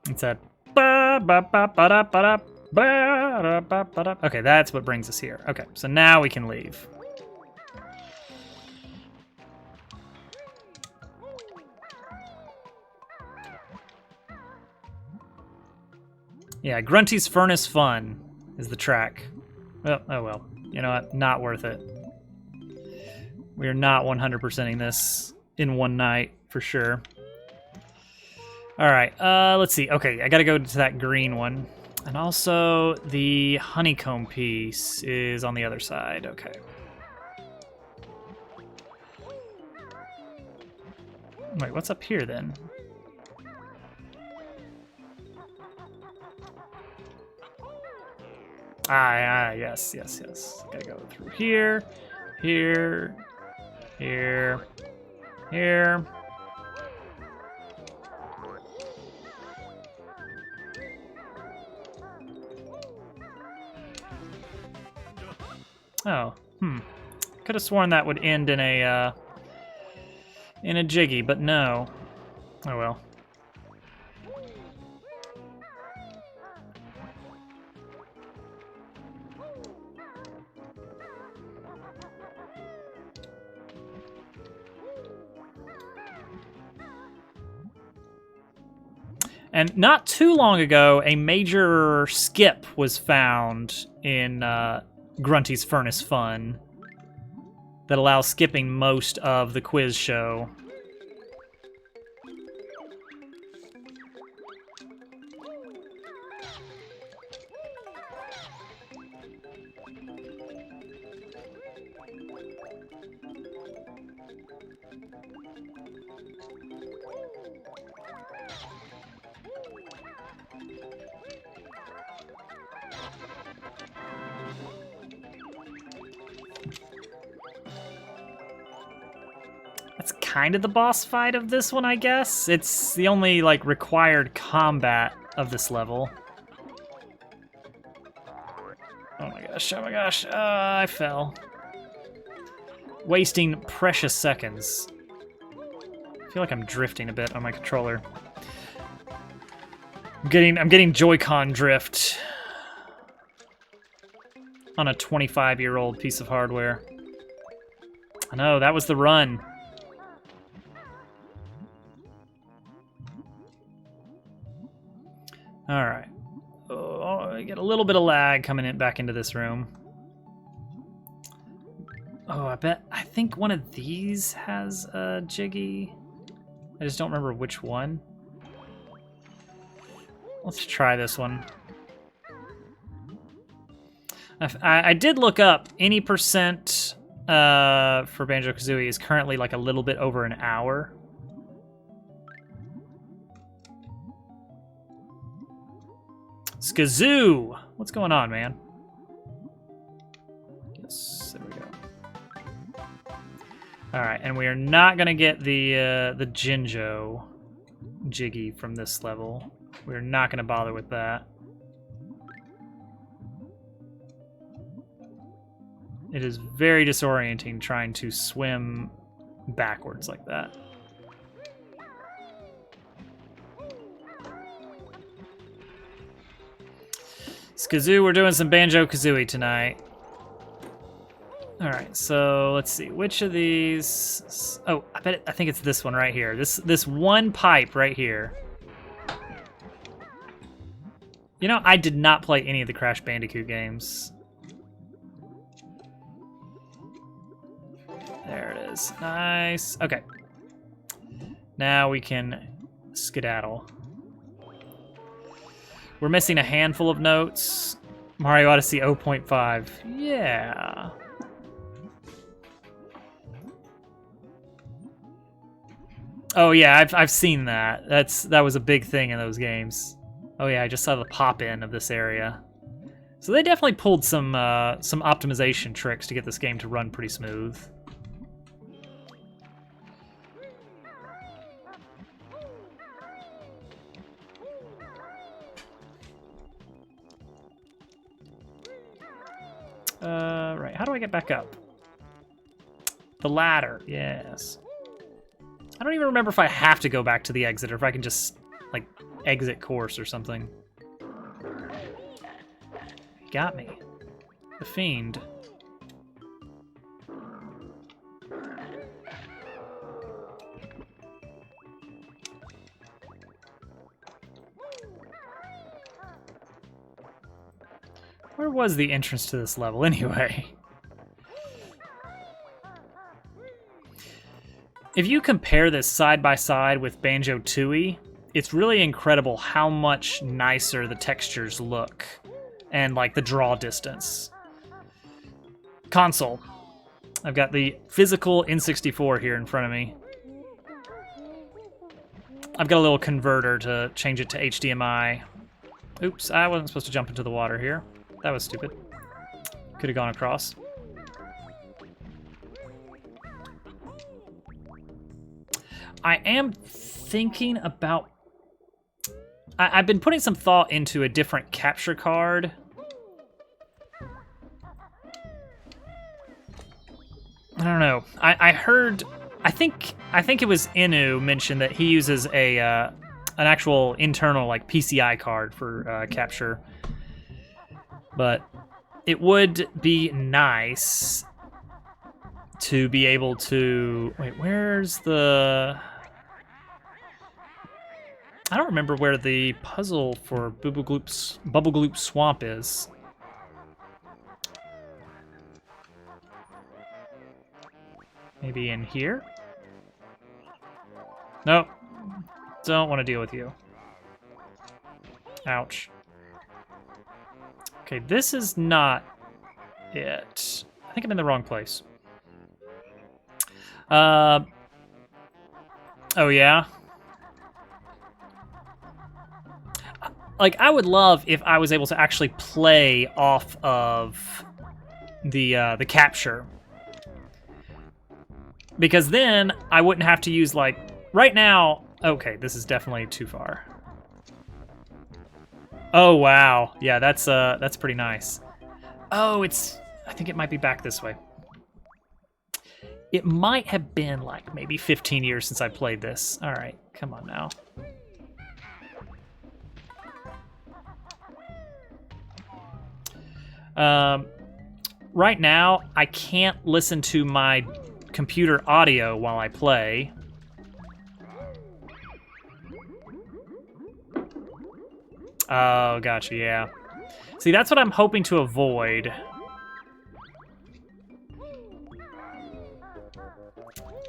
A: It's that ba ba ba ba da ba da. Okay, that's what brings us here. Okay, so now we can leave. Yeah, Grunty's Furnace Fun is the track. Oh well. You know what? Not worth it. We are not 100%ing this in one night, for sure. Alright, let's see. Okay, I gotta go to that green one. And also, the honeycomb piece is on the other side. Okay. Wait, what's up here then? Yes. Gotta go through here, here, here, here. Oh, could have sworn that would end in a Jiggy, but no. Oh well. And not too long ago, a major skip was found in Grunty's Furnace Fun that allows skipping most of the quiz show. That's kind of the boss fight of this one, I guess. It's the only, like, required combat of this level. Oh my gosh, I fell. Wasting precious seconds. I feel like I'm drifting a bit on my controller. I'm getting Joy-Con drift on a 25-year-old piece of hardware. I know, that was the run. All right. Oh, I get a little bit of lag coming in back into this room. Oh, I think one of these has a Jiggy. I just don't remember which one. Let's try this one. I did look up any percent for Banjo-Kazooie is currently like a little bit over an hour. Skazoo! What's going on, man? Yes, there we go. Alright, and we are not gonna get the Jinjo Jiggy from this level. We're not gonna bother with that. It is very disorienting trying to swim backwards like that. Skazoo, we're doing some Banjo-Kazooie tonight. Alright, so let's see. Which of these... Oh, I think it's this one right here. This one pipe right here. You know, I did not play any of the Crash Bandicoot games. There it is. Nice. Okay. Now we can skedaddle. We're missing a handful of notes. Mario Odyssey 0.5. Yeah. Oh yeah, I've seen that. That was a big thing in those games. Oh yeah, I just saw the pop-in of this area. So they definitely pulled some optimization tricks to get this game to run pretty smooth. Right, how do I get back up? The ladder, yes. I don't even remember if I have to go back to the exit or if I can just, like, exit course or something. He got me. The fiend. Where was the entrance to this level anyway? If you compare this side by side with Banjo-Tooie, it's really incredible how much nicer the textures look and like the draw distance. Console. I've got the physical N64 here in front of me. I've got a little converter to change it to HDMI. Oops, I wasn't supposed to jump into the water here. That was stupid. Could have gone across. I am thinking about... I've been putting some thought into a different capture card. I don't know. I heard... I think it was Inu mentioned that he uses an actual internal like PCI card for capture. But it would be nice to be able to... Wait, where's the... I don't remember where the puzzle for Bubble Gloop Swamp is. Maybe in here? Nope. Don't want to deal with you. Ouch. Okay, this is not it. I think I'm in the wrong place. Oh yeah? Like, I would love if I was able to actually play off of the capture. Because then I wouldn't have to use, like, right now... Okay, this is definitely too far. Oh, wow. Yeah, that's pretty nice. Oh, I think it might be back this way. It might have been, like, maybe 15 years since I played this. All right, come on now. Right now, I can't listen to my computer audio while I play. Oh, gotcha, yeah. See, that's what I'm hoping to avoid.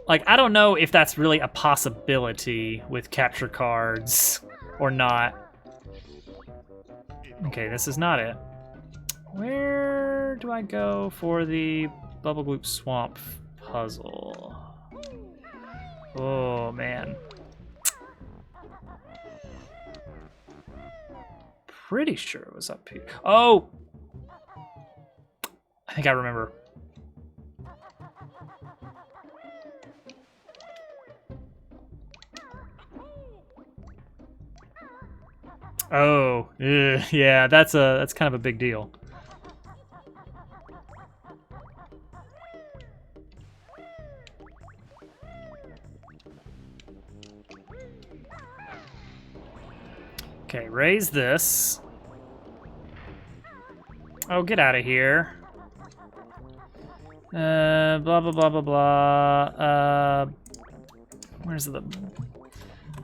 A: Like, I don't know if that's really a possibility with capture cards or not. Okay, this is not it. Where do I go for the Bubble Gloop Swamp puzzle? Oh, man. Pretty sure it was up here. Oh! I think I remember. Oh, yeah, that's kind of a big deal. Okay, raise this. Oh, get out of here. Blah, blah, blah, blah, blah. Where's the...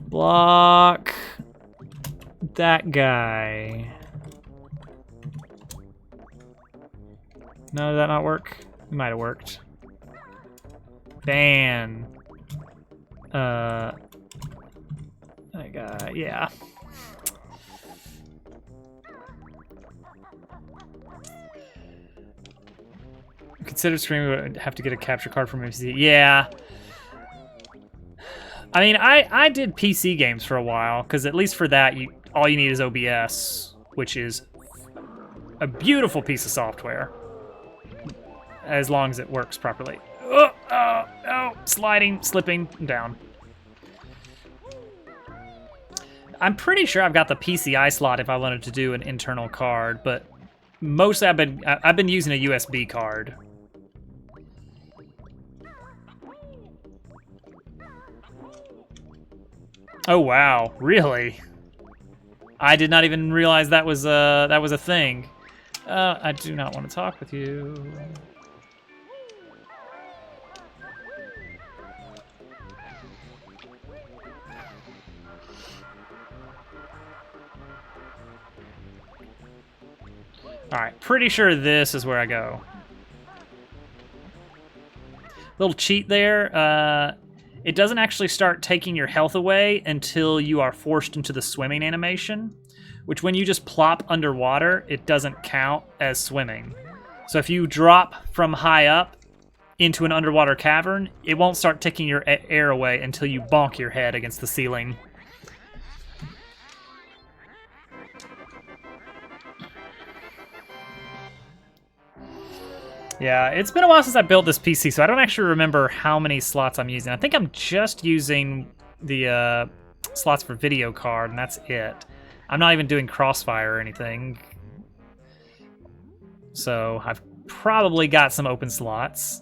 A: Block... that guy. No, did that not work? It might have worked. Ban. That guy, yeah. Consider streaming, would have to get a capture card from MC. Yeah. I mean, I did PC games for a while, because at least for that, all you need is OBS, which is a beautiful piece of software, as long as it works properly. Oh, sliding, slipping down. I'm pretty sure I've got the PCI slot if I wanted to do an internal card, but mostly I've been using a USB card. Oh wow, really? I did not even realize that was a thing. I do not want to talk with you. Alright, pretty sure this is where I go. Little cheat there. It doesn't actually start taking your health away until you are forced into the swimming animation, which when you just plop underwater, it doesn't count as swimming. So if you drop from high up into an underwater cavern, it won't start taking your air away until you bonk your head against the ceiling. Yeah, it's been a while since I built this PC, so I don't actually remember how many slots I'm using. I think I'm just using the slots for video card, and that's it. I'm not even doing Crossfire or anything. So I've probably got some open slots.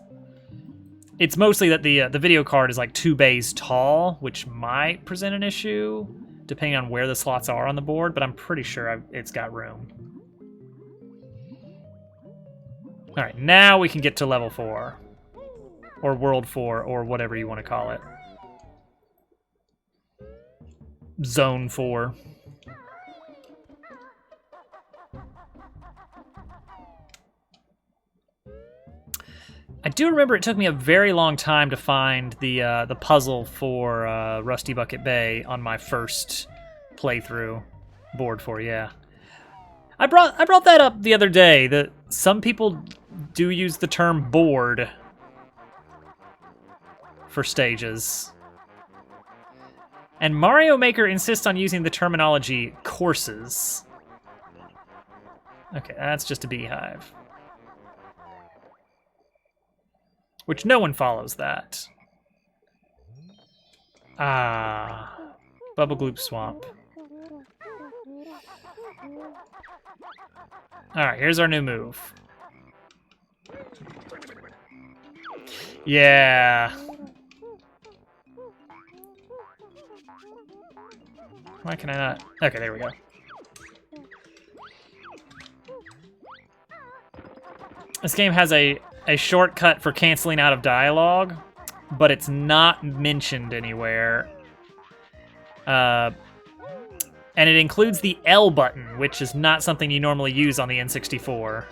A: It's mostly that the video card is like 2 bays tall, which might present an issue, depending on where the slots are on the board, but I'm pretty sure it's got room. All right, now we can get to level 4, or world 4, or whatever you want to call it. Zone 4. I do remember it took me a very long time to find the puzzle for Rusty Bucket Bay on my first playthrough. Board 4, yeah. I brought that up the other day, that some people do use the term board for stages. And Mario Maker insists on using the terminology courses. Okay, that's just a beehive. Which no one follows that. Ah, Bubble Gloop Swamp. Alright, here's our new move. Yeah. Why can I not? Okay, there we go. This game has a shortcut for canceling out of dialogue, but it's not mentioned anywhere. And it includes the L button, which is not something you normally use on the N64.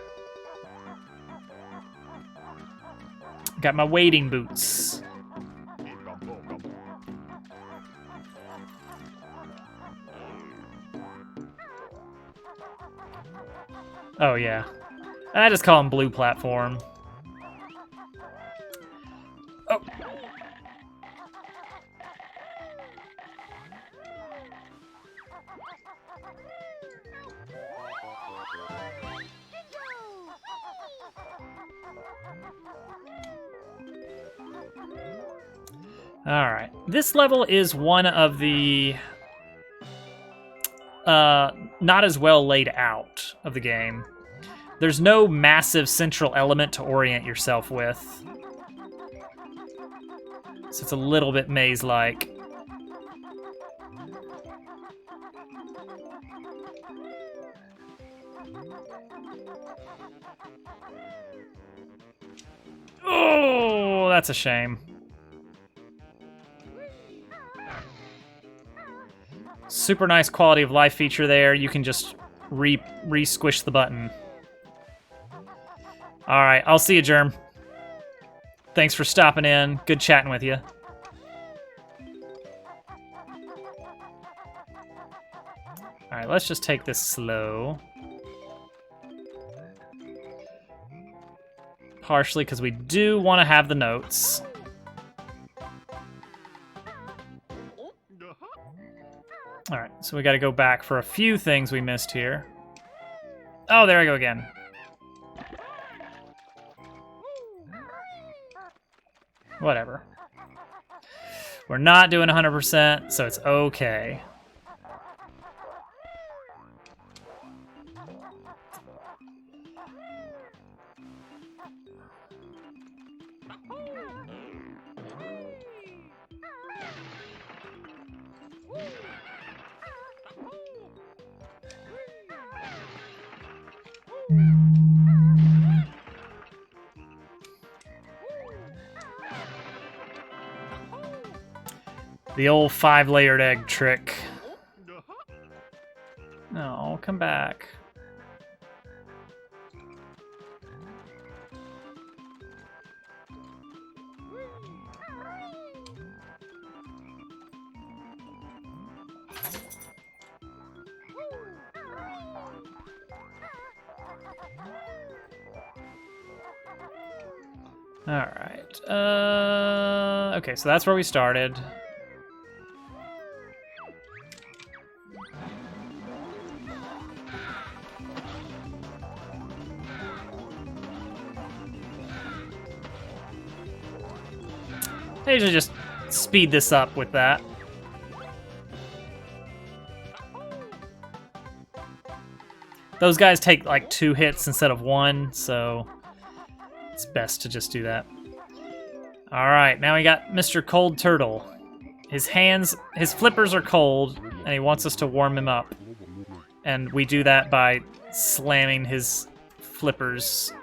A: Got my wading boots. Oh, yeah. I just call them blue platform. Oh. Alright. This level is one of the not as well laid out of the game. There's no massive central element to orient yourself with. So it's a little bit maze-like. that's a shame. Super nice quality of life feature there. You can just re-squish the button. All right, I'll see you, Germ. Thanks for stopping in. Good chatting with you. All right, let's just take this slow. Partially because we do want to have the notes. All right, so we got to go back for a few things we missed here. Oh, there I go again. Whatever. We're not doing 100%, so it's okay. The old 5-layered egg trick. No, come back. All right. Okay, so that's where we started. I usually just speed this up with that. Those guys take like 2 hits instead of 1, so it's best to just do that. All right, now we got Mr. Cold Turtle. His flippers are cold, and he wants us to warm him up. And we do that by slamming his flippers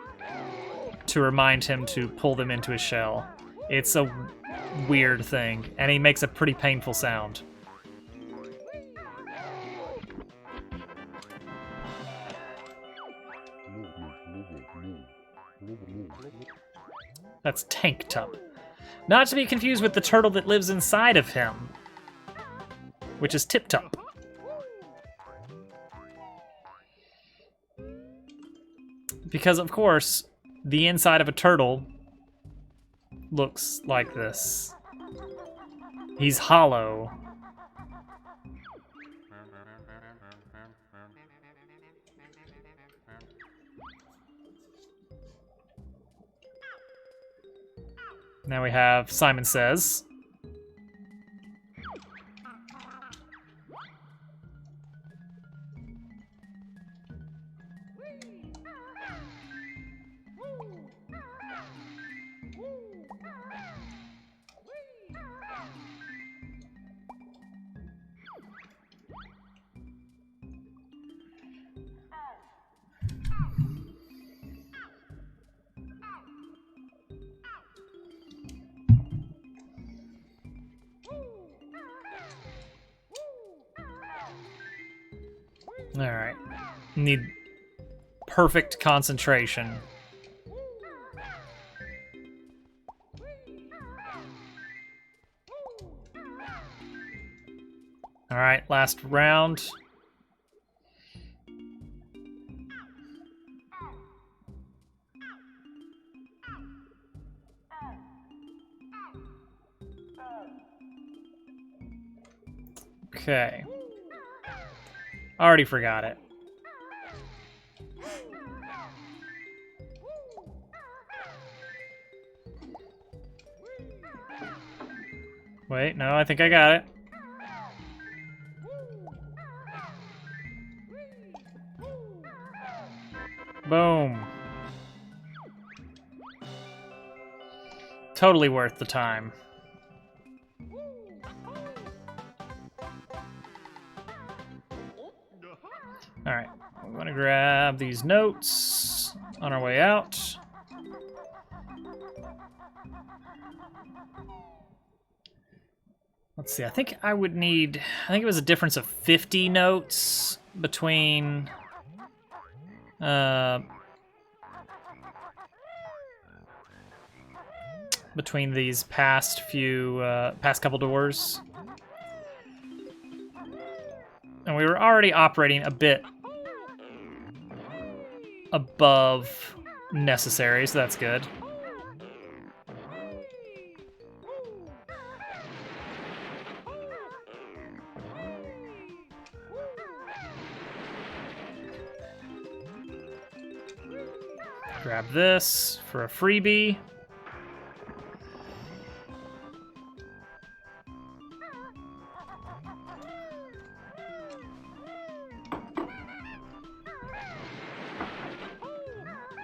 A: to remind him to pull them into his shell. It's a weird thing, and he makes a pretty painful sound. That's Tank Tup. Not to be confused with the turtle that lives inside of him, which is Tip Tup. Because, of course, the inside of a turtle looks like this. He's hollow. Now we have Simon Says. All right. Need perfect concentration. All right, last round. Okay. Already forgot it. Wait, no, I think I got it. Boom. Totally worth the time. All right, I'm gonna grab these notes on our way out. Let's see, I think I would need... I think it was a difference of 50 notes between... between these past couple doors. And we were already operating a bit above necessary, so that's good. Grab this for a freebie.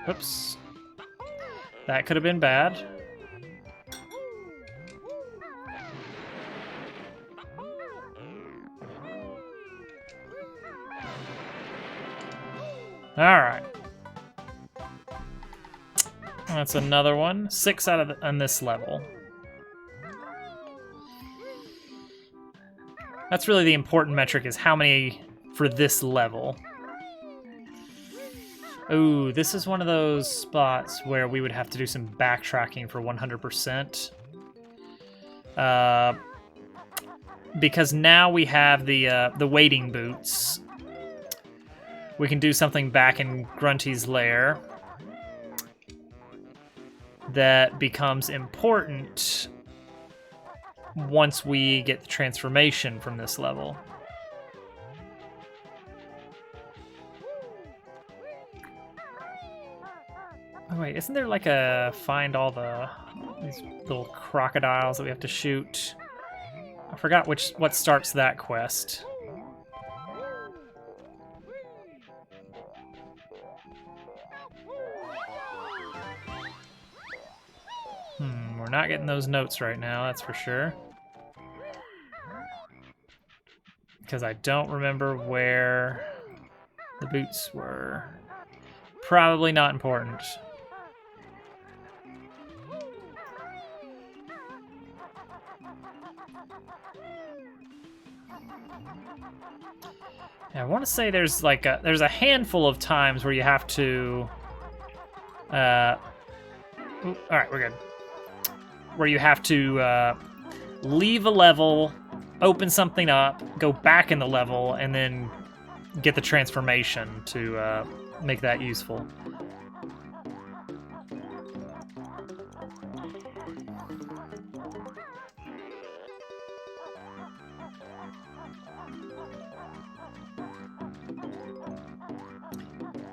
A: Oops. That could have been bad. All right. That's another one. 6 out of on this level. That's really the important metric, is how many for this level. Ooh, this is one of those spots where we would have to do some backtracking for 100%. Because now we have the wading boots. We can do something back in Grunty's lair that becomes important once we get the transformation from this level. Oh wait, isn't there like a find all these little crocodiles that we have to shoot? I forgot what starts that quest. We're not getting those notes right now, that's for sure. Because I don't remember where the boots were. Probably not important. I want to say there's like there's a handful of times where you have to all right, we're good. Where you have to leave a level, open something up, go back in the level, and then get the transformation to make that useful.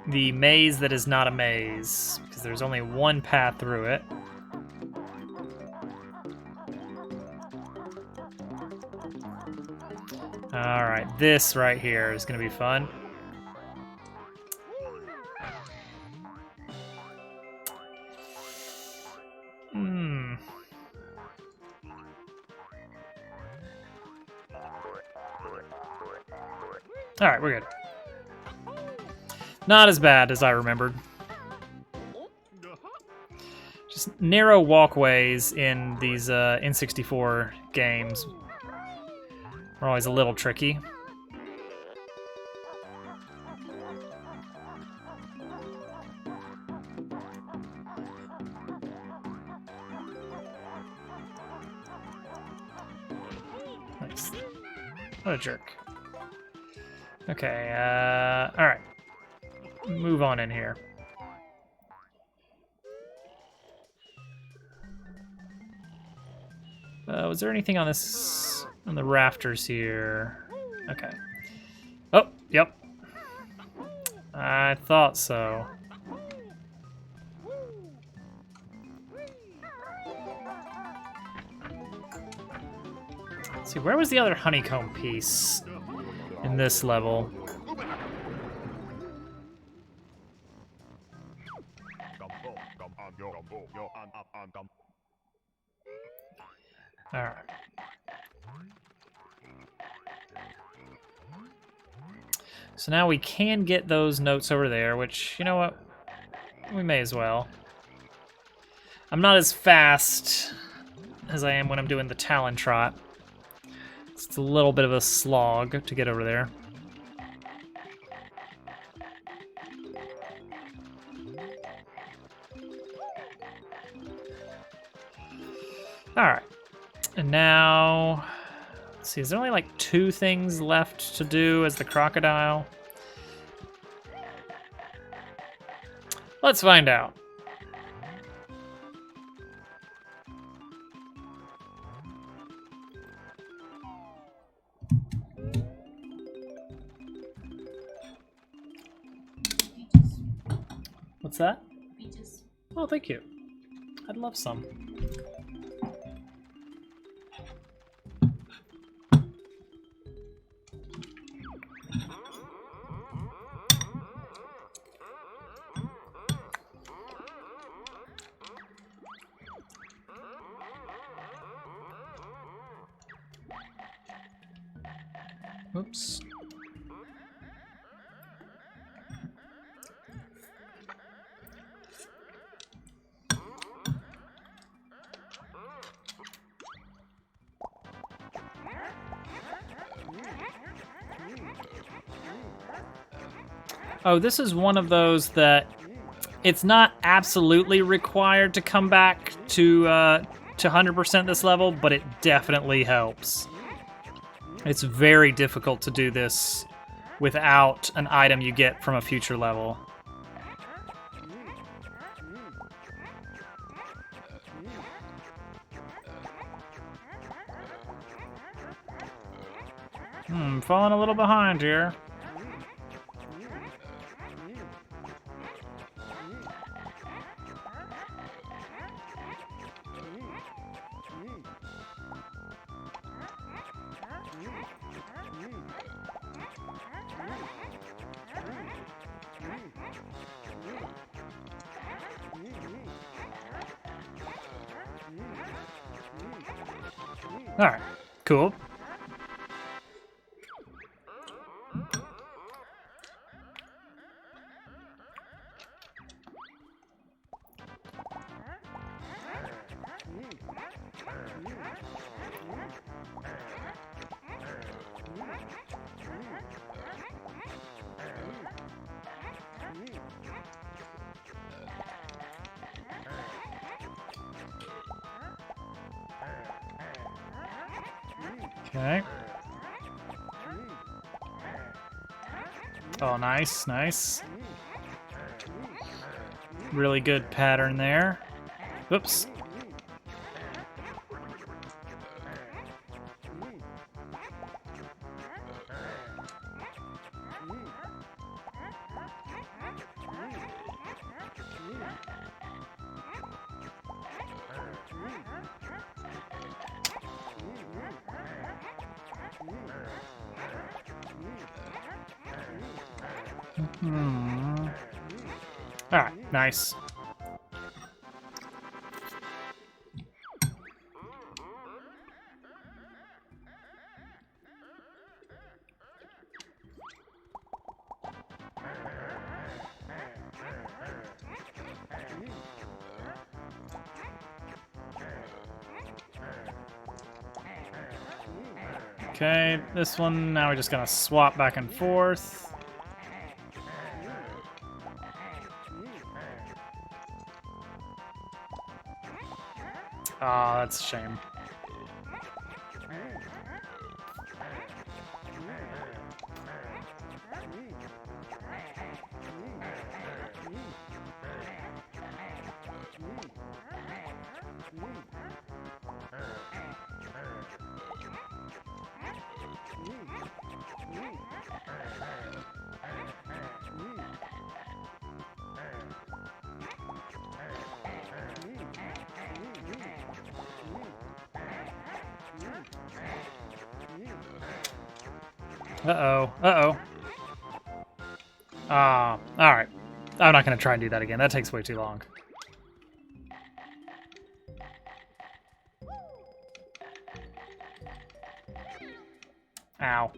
A: The maze that is not a maze, because there's only one path through it. Alright, this right here is going to be fun. Alright, we're good. Not as bad as I remembered. Just narrow walkways in these N64 games are always a little tricky. Nice. What a jerk. Okay, alright. Move on in here. Was there anything on this, on the rafters here? Okay. Oh, yep. I thought so. Let's see, where was the other honeycomb piece in this level? All right. So now we can get those notes over there, which, you know what? We may as well. I'm not as fast as I am when I'm doing the Talon Trot. It's a little bit of a slog to get over there. Alright. And now... Let's see, is there only like 2 things left to do as the crocodile? Let's find out. What's that?
B: Peaches.
A: Oh, thank you. I'd love some. Oops. Oh, this is one of those that it's not absolutely required to come back to 100% this level, but it definitely helps. It's very difficult to do this without an item you get from a future level. Falling a little behind here. All right, cool. Okay. Oh, nice, nice. Really good pattern there. Whoops. All right, nice. Okay, this one, now we're just gonna swap back and forth. Ah, that's a shame. Uh-oh, uh-oh. Ah, alright. I'm not gonna try and do that again. That takes way too long. Ow.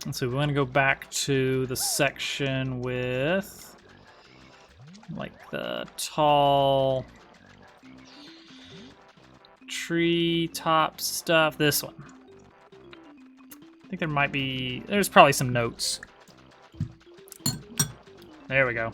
A: And so we want to go back to the section with like the tall tree top stuff. This one. I think there might be, there's probably some notes. There we go.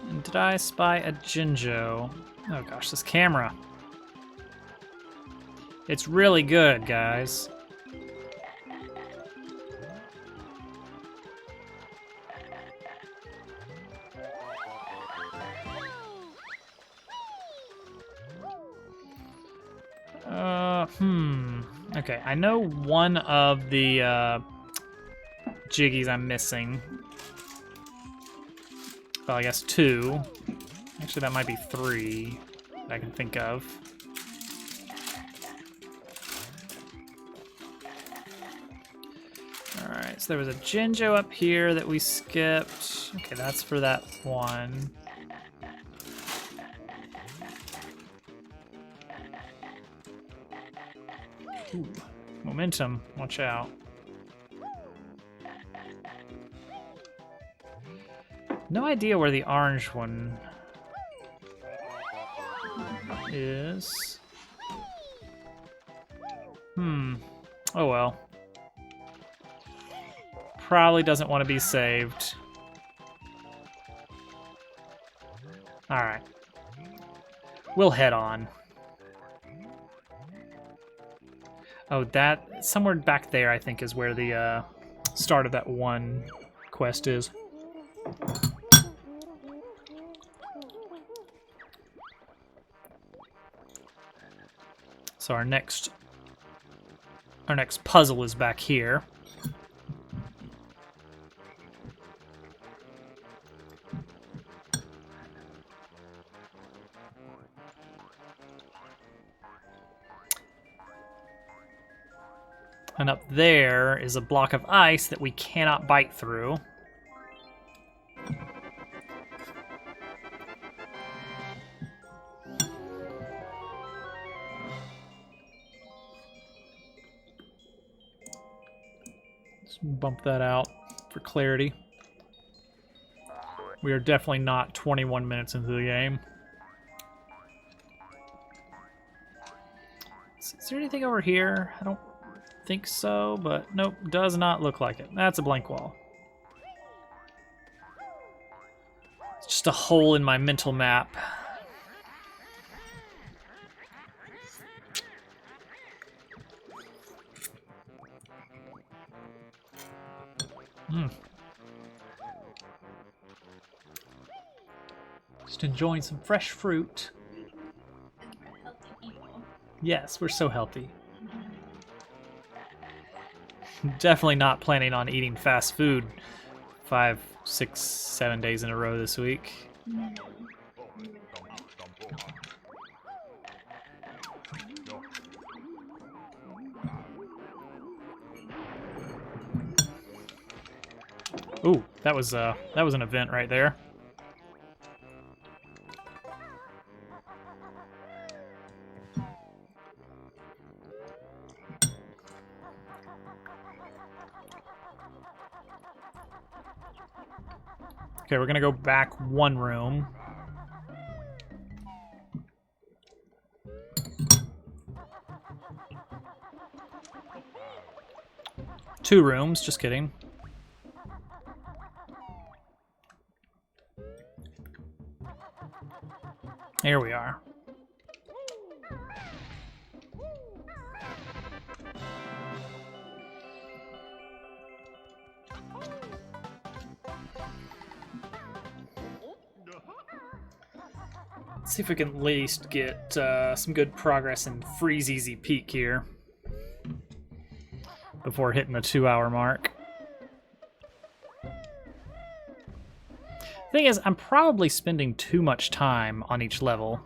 A: And did I spy a Jinjo? Oh gosh, this camera. It's really good, guys. Okay, I know one of the Jiggies I'm missing. Well, I guess two. Actually, that might be three that I can think of. Alright, so there was a Jinjo up here that we skipped. Okay, that's for that one. Ooh, momentum, watch out. No idea where the orange one is. Oh well. Probably doesn't want to be saved. Alright. We'll head on. Oh, that, somewhere back there, I think, is where the start of that one quest is. So our next puzzle is back here. And up there is a block of ice that we cannot bite through. Let's bump that out for clarity. We are definitely not 21 minutes into the game. Is there anything over here? I don't think so, but nope, does not look like it. That's a blank wall. It's just a hole in my mental map. Just enjoying some fresh fruit. Yes, we're so healthy. Definitely not planning on eating fast food 5, 6, 7 days in a row this week. Ooh, that was an event right there. Okay, we're gonna go back one room. Two rooms, just kidding. Here we are. Let's see if we can at least get some good progress in Freeze Easy Peak here before hitting the 2-hour mark. Thing is, I'm probably spending too much time on each level.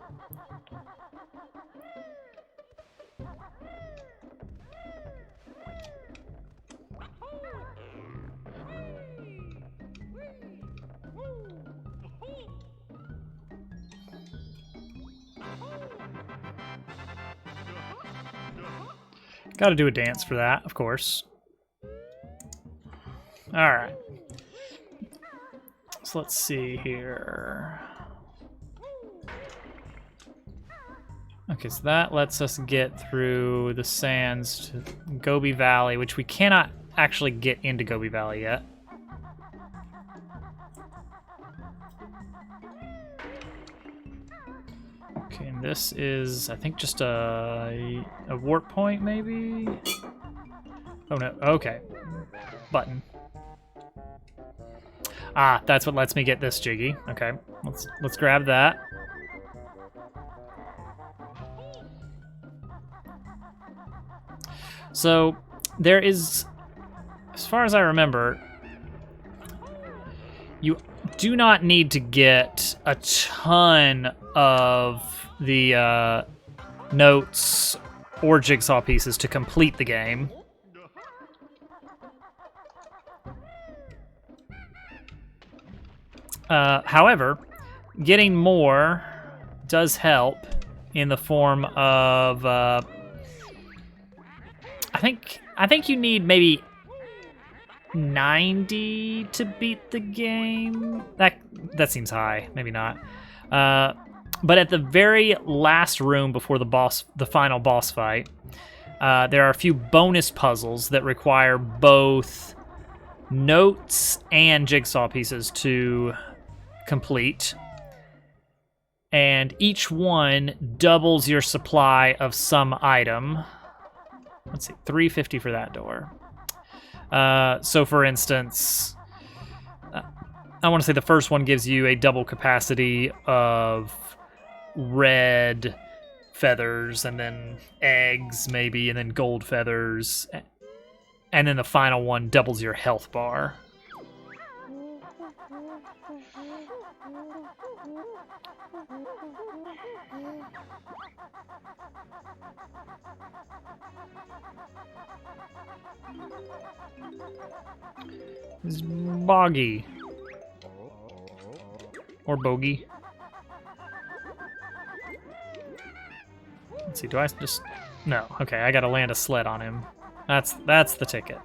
A: Gotta do a dance for that, of course. Alright. So let's see here. Okay, so that lets us get through the sands to Gobi Valley, which we cannot actually get into Gobi Valley yet. Okay, and this is, I think, just a warp point, maybe? Oh, no. Okay. Button. Ah, that's what lets me get this Jiggy. Okay, let's grab that. So, there is, as far as I remember, you do not need to get a ton of the notes or jigsaw pieces to complete the game. However, getting more does help in the form of I think you need maybe 90 to beat the game. That seems high. Maybe not. But at the very last room before the final boss fight, there are a few bonus puzzles that require both notes and jigsaw pieces to complete. And each one doubles your supply of some item. Let's see, 350 for that door. So for instance, I want to say the first one gives you a double capacity of red feathers, and then eggs maybe, and then gold feathers. And then the final one doubles your health bar. It's Boggy. Or Bogey. Let's see, do I just... No, okay, I gotta land a sled on him. That's the ticket.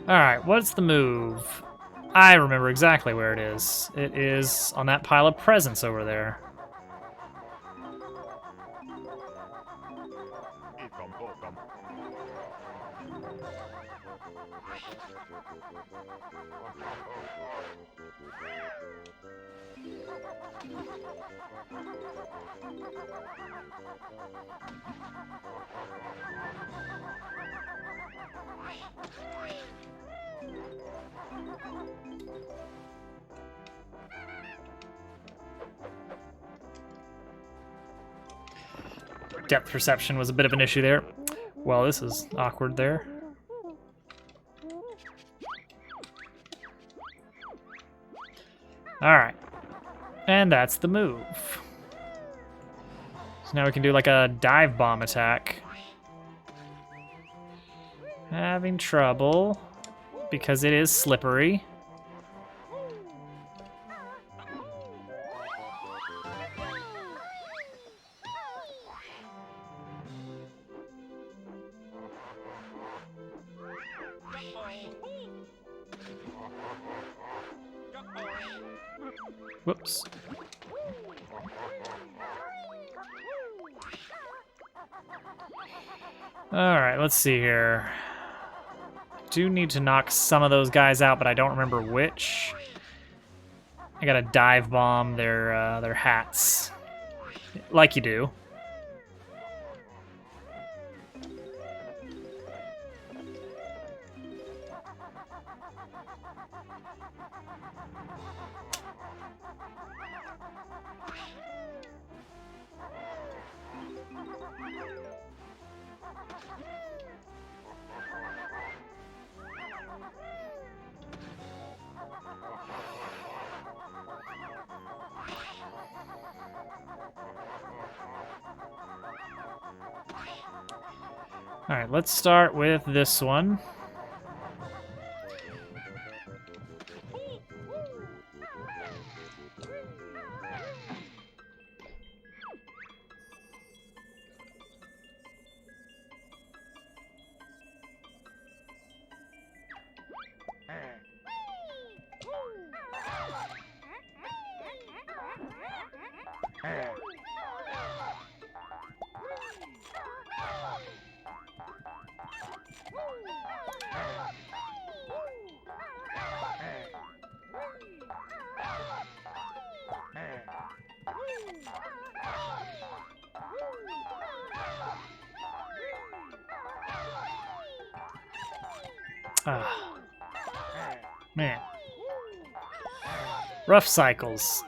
A: Alright, what's the move? I remember exactly where it is. It is on that pile of presents over there. Depth perception was a bit of an issue there. Well, this is awkward there. Alright. And that's the move. So now we can do like a dive bomb attack. Having trouble because it is slippery. Whoops. Alright, let's see here. Do need to knock some of those guys out, but I don't remember which. I gotta dive bomb their hats. Like you do. Alright, let's start with this one. Ah. Man. Rough cycles.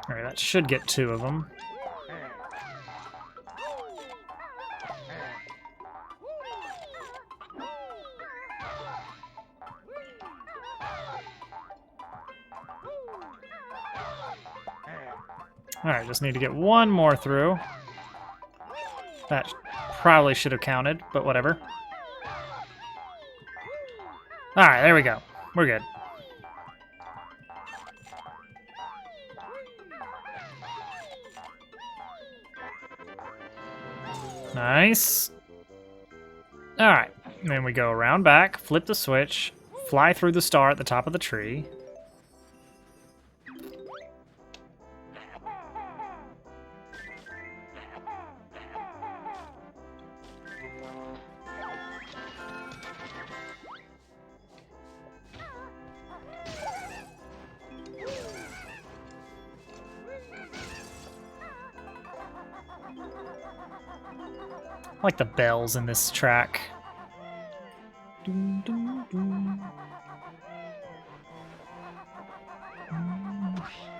A: Alright, that should get 2 of them. Alright, just need to get 1 more through. That probably should have counted, but whatever. Alright, there we go. We're good. Nice. Alright, then we go around back, flip the switch, fly through the star at the top of the tree. I like the bells in this track. Dun, dun, dun.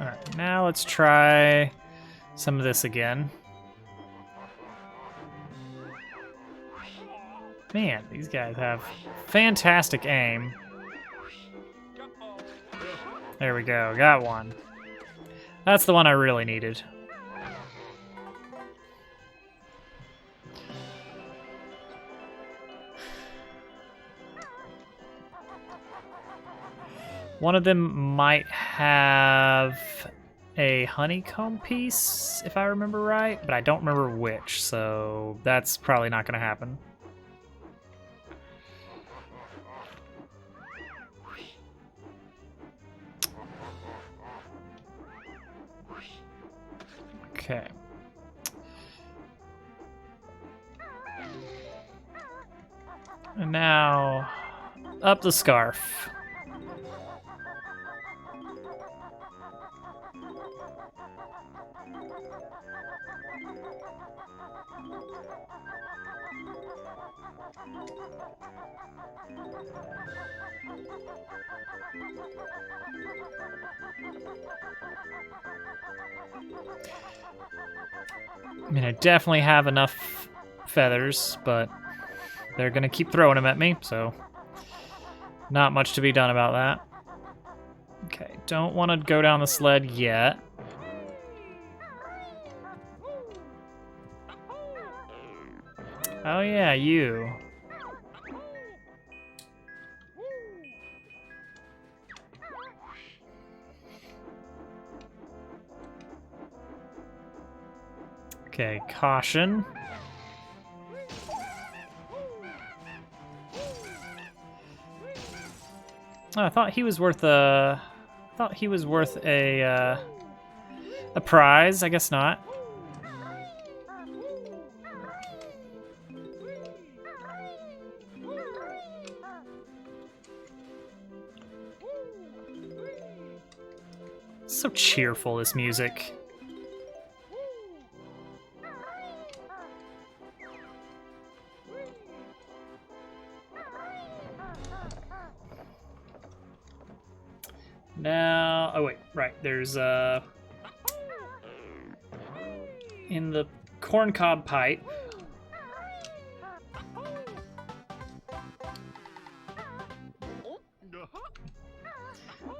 A: Alright, now let's try some of this again. Man, these guys have fantastic aim. There we go, got one. That's the one I really needed. One of them might have a honeycomb piece, if I remember right, but I don't remember which, so that's probably not going to happen. Okay. And now, up the scarf. I mean, I definitely have enough feathers, but they're gonna keep throwing them at me, so not much to be done about that. Okay, don't want to go down the sled yet. Oh yeah, you. Okay, caution. Oh, I thought he was worth a. I thought he was worth a prize. I guess not. So cheerful, this music. Now, oh wait, right, there's in the corncob pipe.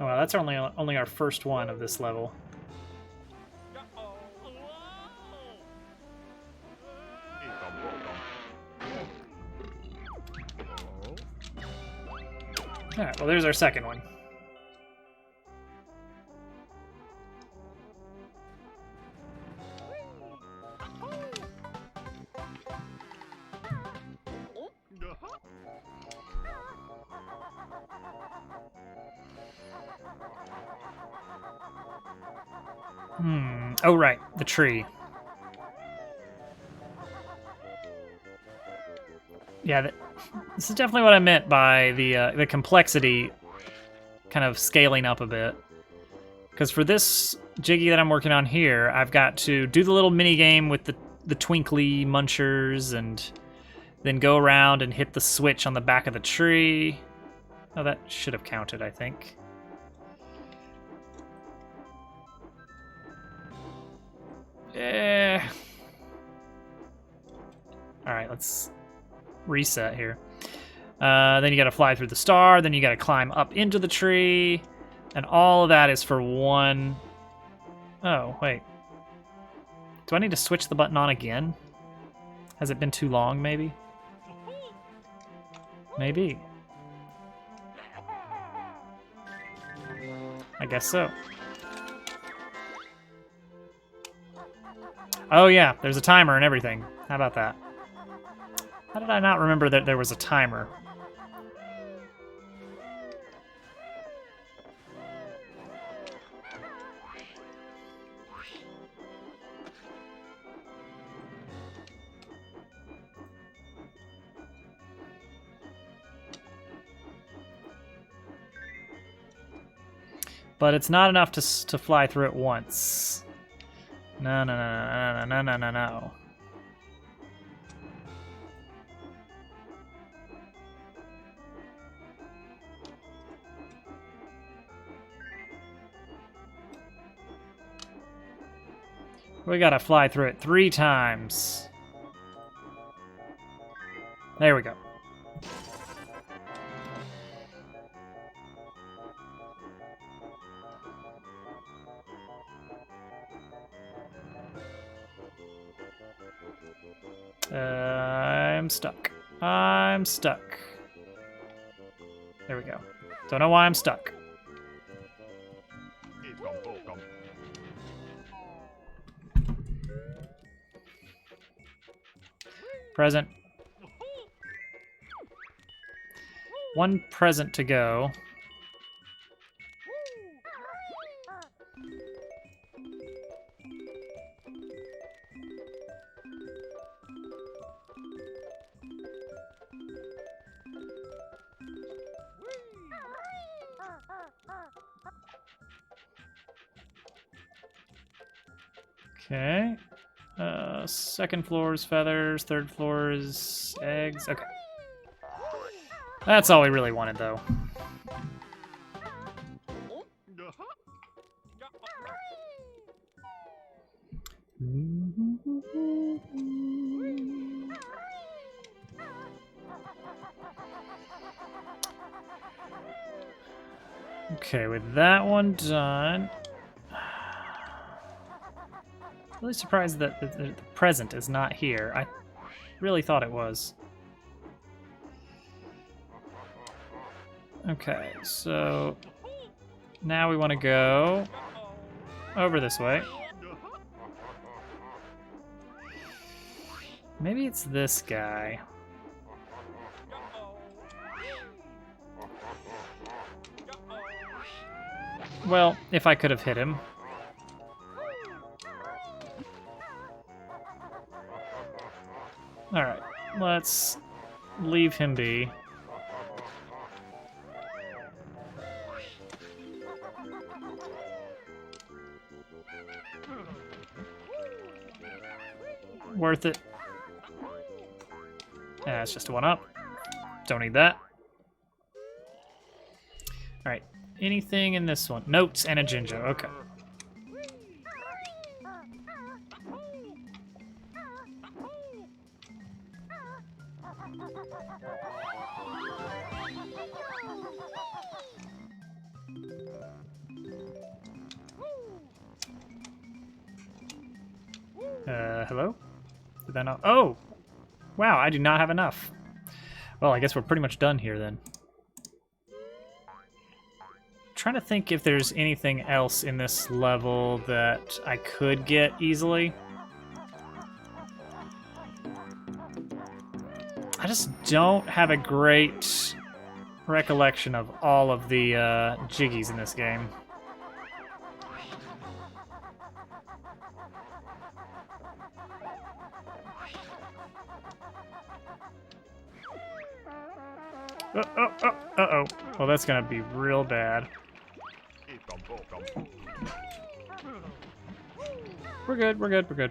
A: Oh wow, that's only our first one of this level. Alright, well there's our second one. Oh, right. The tree. Yeah, this is definitely what I meant by the complexity kind of scaling up a bit. Because for this Jiggy that I'm working on here, I've got to do the little mini game with the twinkly munchers and then go around and hit the switch on the back of the tree. Oh, that should have counted, I think. Eh. All right, let's reset here. Then you gotta fly through the star, then you gotta climb up into the tree, and all of that is for one... Oh, wait. Do I need to switch the button on again? Has it been too long, maybe? Maybe. I guess so. Oh yeah, there's a timer and everything. How about that? How did I not remember that there was a timer? But it's not enough to fly through it once. No, no, no, no, no, no, no, no. We gotta fly through it 3 times. There we go. I'm stuck. I'm stuck. There we go. Don't know why I'm stuck. Present. 1 present to go. Okay. 2nd floor is feathers, 3rd floor is eggs. Okay. That's all we really wanted, though. Okay, with that one done... Really surprised that the present is not here. I really thought it was. Okay, so now we want to go over this way. Maybe it's this guy. Well, if I could have hit him. Alright, let's leave him be. Worth it. Yeah, it's just a 1-up. Don't need that. Alright, anything in this one? Notes and a Jinjo, okay. Hello? Did that not... Oh! Wow, I do not have enough. Well, I guess we're pretty much done here, then. I'm trying to think if there's anything else in this level that I could get easily. I just don't have a great recollection of all of the Jiggies in this game. Uh-oh. Well, that's gonna be real bad. We're good.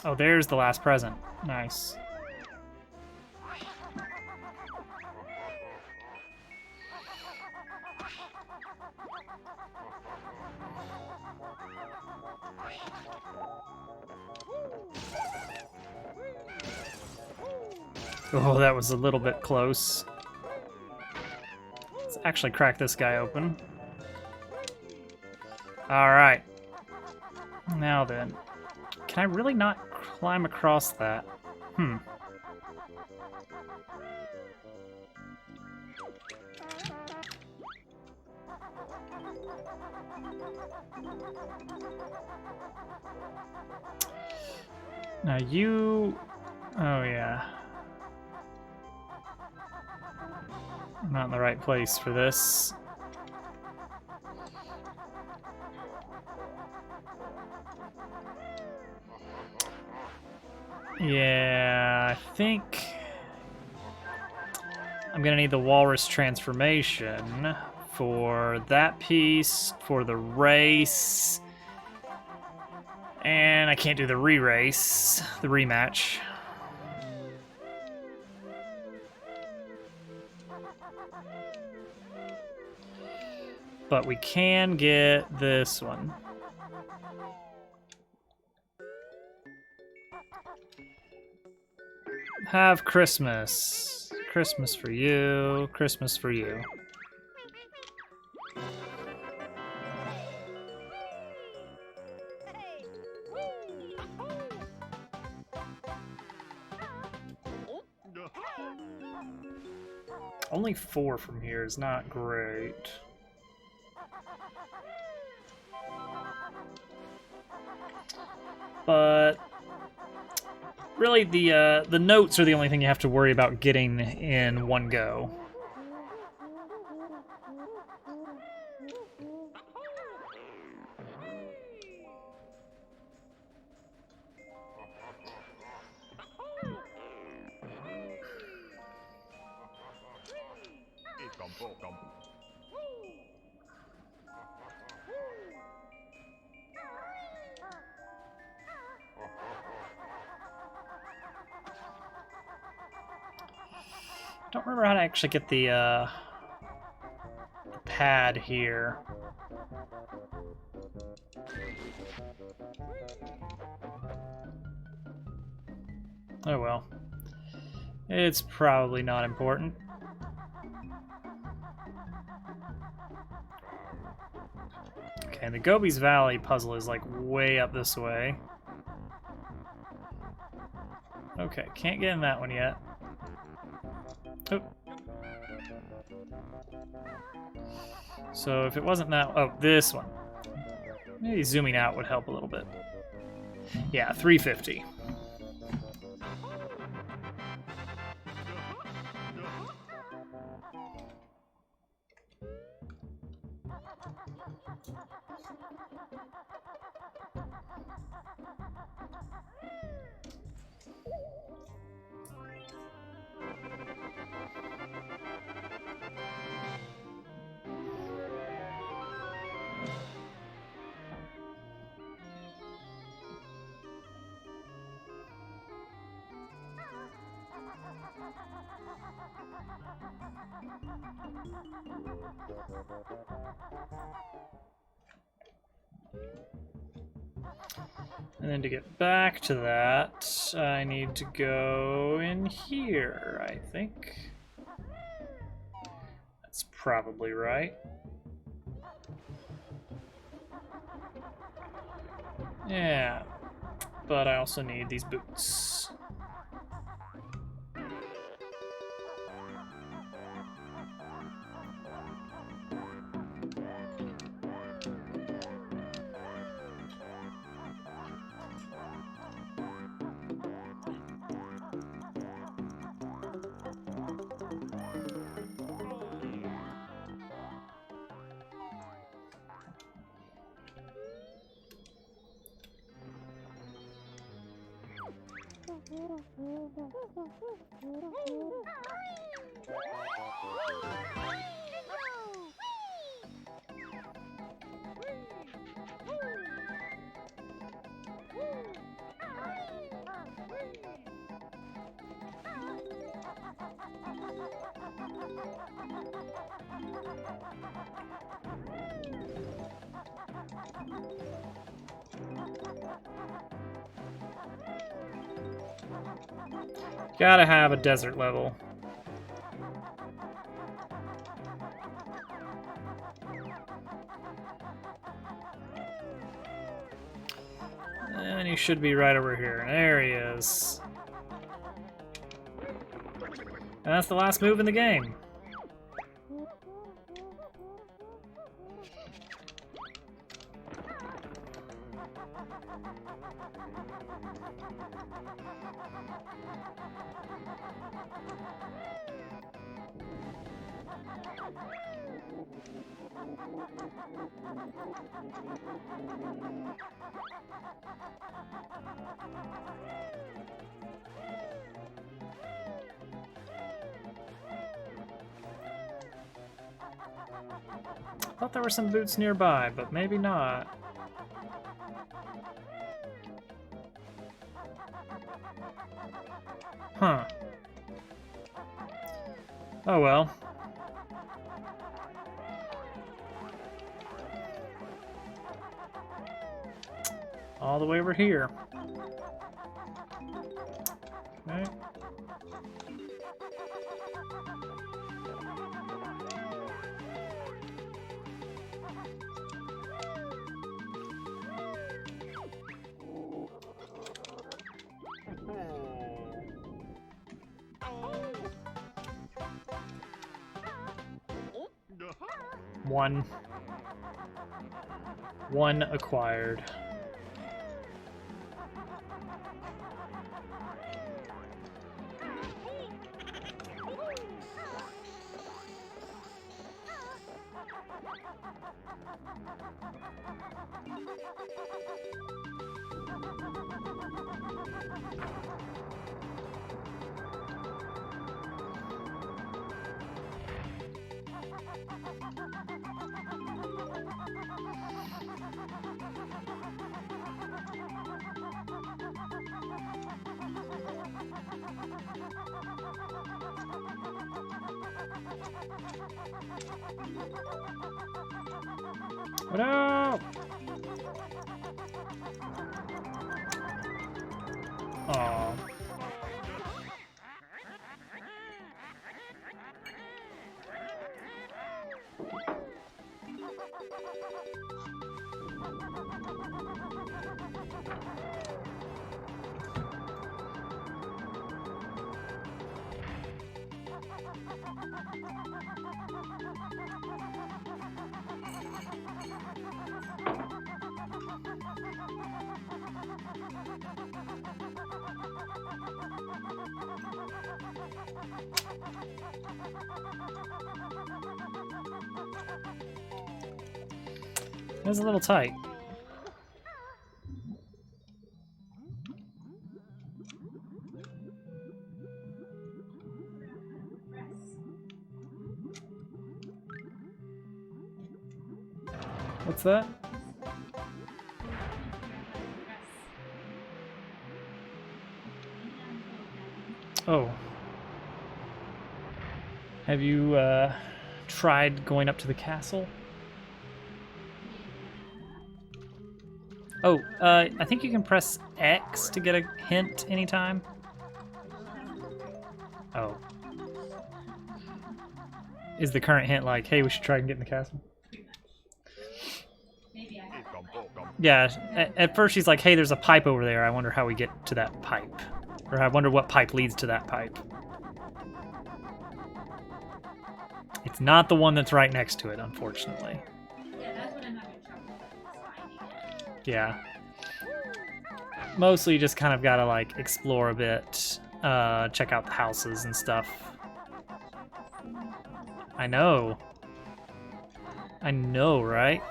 A: Oh, there's the last present. Nice. Oh, that was a little bit close. Let's actually crack this guy open. Alright. Now then. Can I really not climb across that? Now you... Oh, yeah. I'm not in the right place for this. Yeah, I think I'm gonna need the walrus transformation for that piece, for the race, and I can't do the re-race, the rematch. But we can get this one. Have Christmas. Christmas for you. Christmas for you. Only 4 from here is not great. But really, the notes are the only thing you have to worry about getting in one go. Don't remember how to actually get the pad here. Oh well. It's probably not important. Okay, and the Gobi's Valley puzzle is like way up this way. Okay, can't get in that one yet. Oh. So if it wasn't that, oh, this one. Maybe zooming out would help a little bit. Yeah, 350. And then to get back to that, I need to go in here, I think. That's probably right. Yeah, but I also need these boots. Gotta have a desert level. And he should be right over here. There he is. And that's the last move in the game. Thought there were some boots nearby, but maybe not. Huh. Oh well. All the way over here. Okay. One acquired. No! Aww. It was a little tight. What's that? Oh. Have you tried going up to the castle? Oh, I think you can press X to get a hint anytime. Oh. Is the current hint like, hey, we should try and get in the castle? Yeah, at first she's like, hey, there's a pipe over there. I wonder how we get to that pipe. Or I wonder what pipe leads to that pipe. It's not the one that's right next to it, unfortunately.
B: Yeah, that's what I'm having trouble with.
A: Yeah. Mostly you just kind of gotta, like, explore a bit. Check out the houses and stuff. I know. I know, right?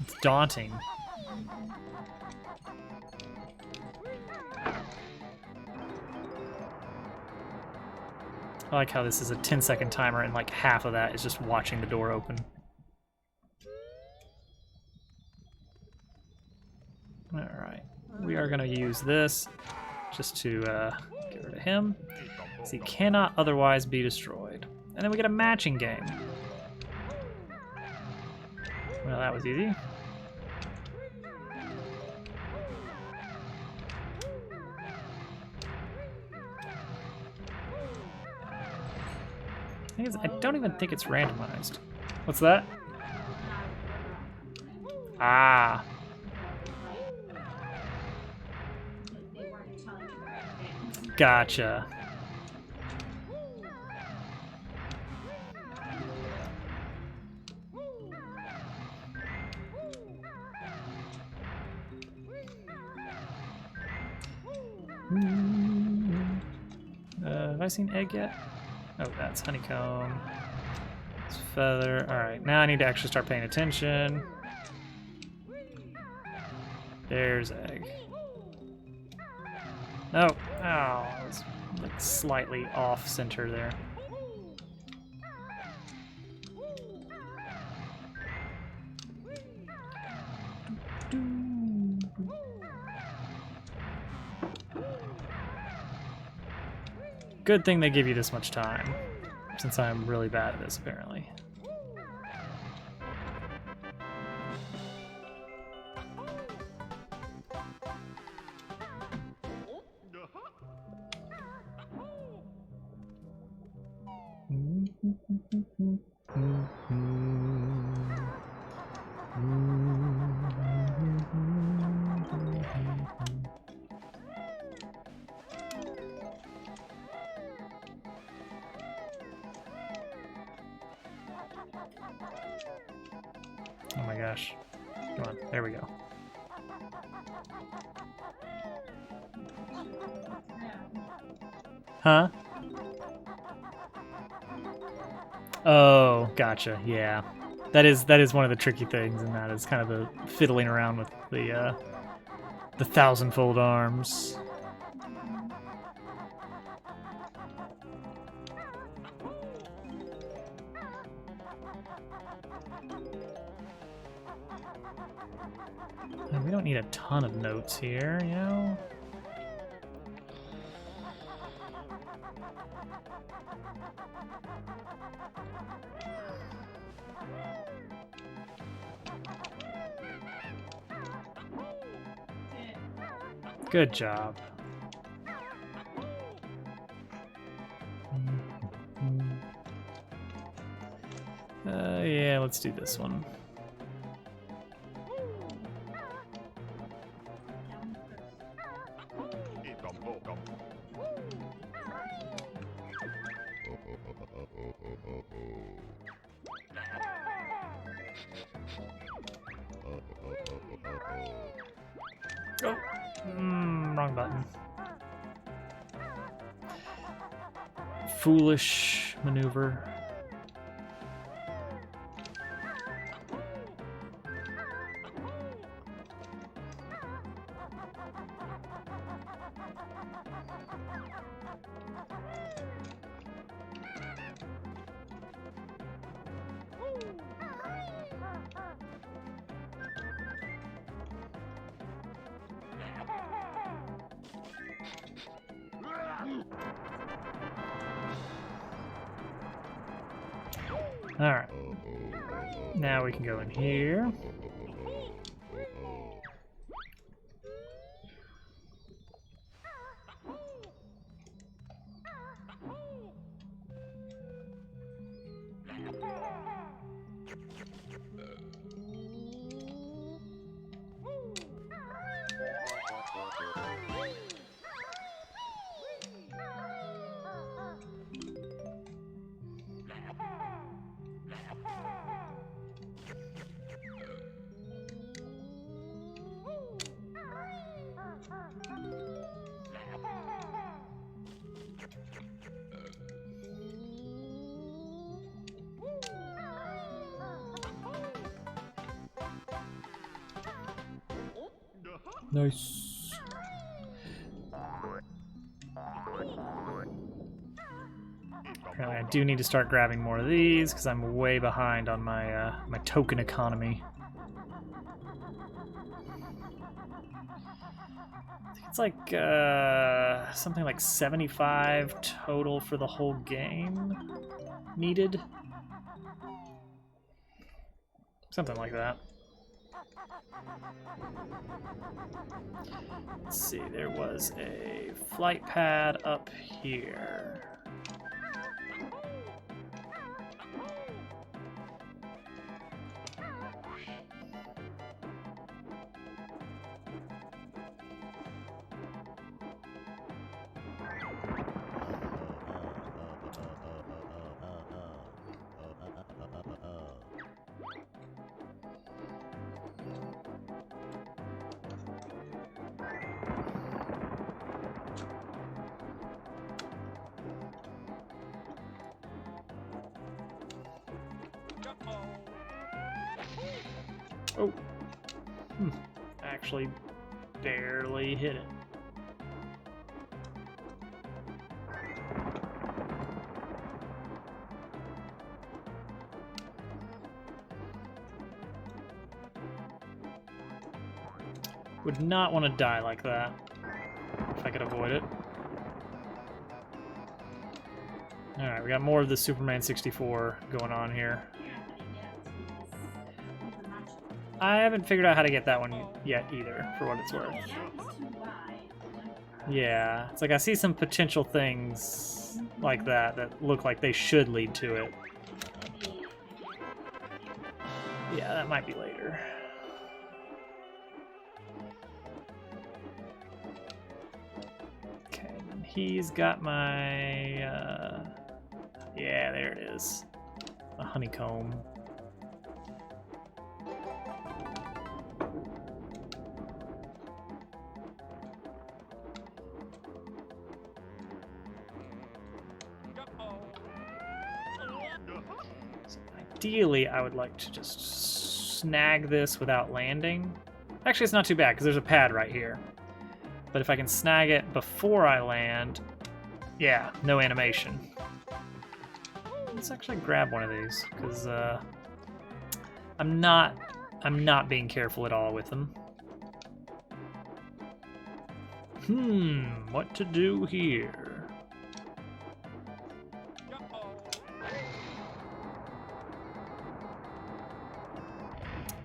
A: It's daunting. I like how this is a 10-second timer and like half of that is just watching the door open. Alright, we are going to use this just to get rid of him, as he cannot otherwise be destroyed. And then we get a matching game. Well, that was easy. I don't even think it's randomized. What's that? Ah.
B: They weren't telling you the right things.
A: Gotcha. Have I seen egg yet? Oh, that's honeycomb. It's feather. Alright, now I need to actually start paying attention. There's egg. No. Oh, I was like slightly off center there. Good thing they give you this much time, since I'm really bad at this, apparently. Oh my gosh. Come on, there we go. Huh? Oh, gotcha. Yeah. That is one of the tricky things, and that is kind of the fiddling around with the thousandfold arms. And we don't need a ton of notes here, you know? Good job. Yeah, let's do this one. Oh, wrong button. Foolish maneuver. Alright. Now we can go in here. Nice. Apparently I do need to start grabbing more of these because I'm way behind on my my token economy. I think it's like something like 75 total for the whole game needed. Something like that. Let's see, there was a flight pad up here. Oh. Actually barely hit it. Would not want to die like that if I could avoid it. Alright, we got more of the Superman 64 going on here. I haven't figured out how to get that one yet either, for what it's worth. Yeah, it's like I see some potential things like that that look like they should lead to it. Yeah, that might be later. Okay, and he's got my... yeah, there it is. A honeycomb. Ideally, I would like to just snag this without landing. Actually, it's not too bad because there's a pad right here. But if I can snag it before I land, yeah, no animation. Let's actually grab one of these because I'm not being careful at all with them. What to do here?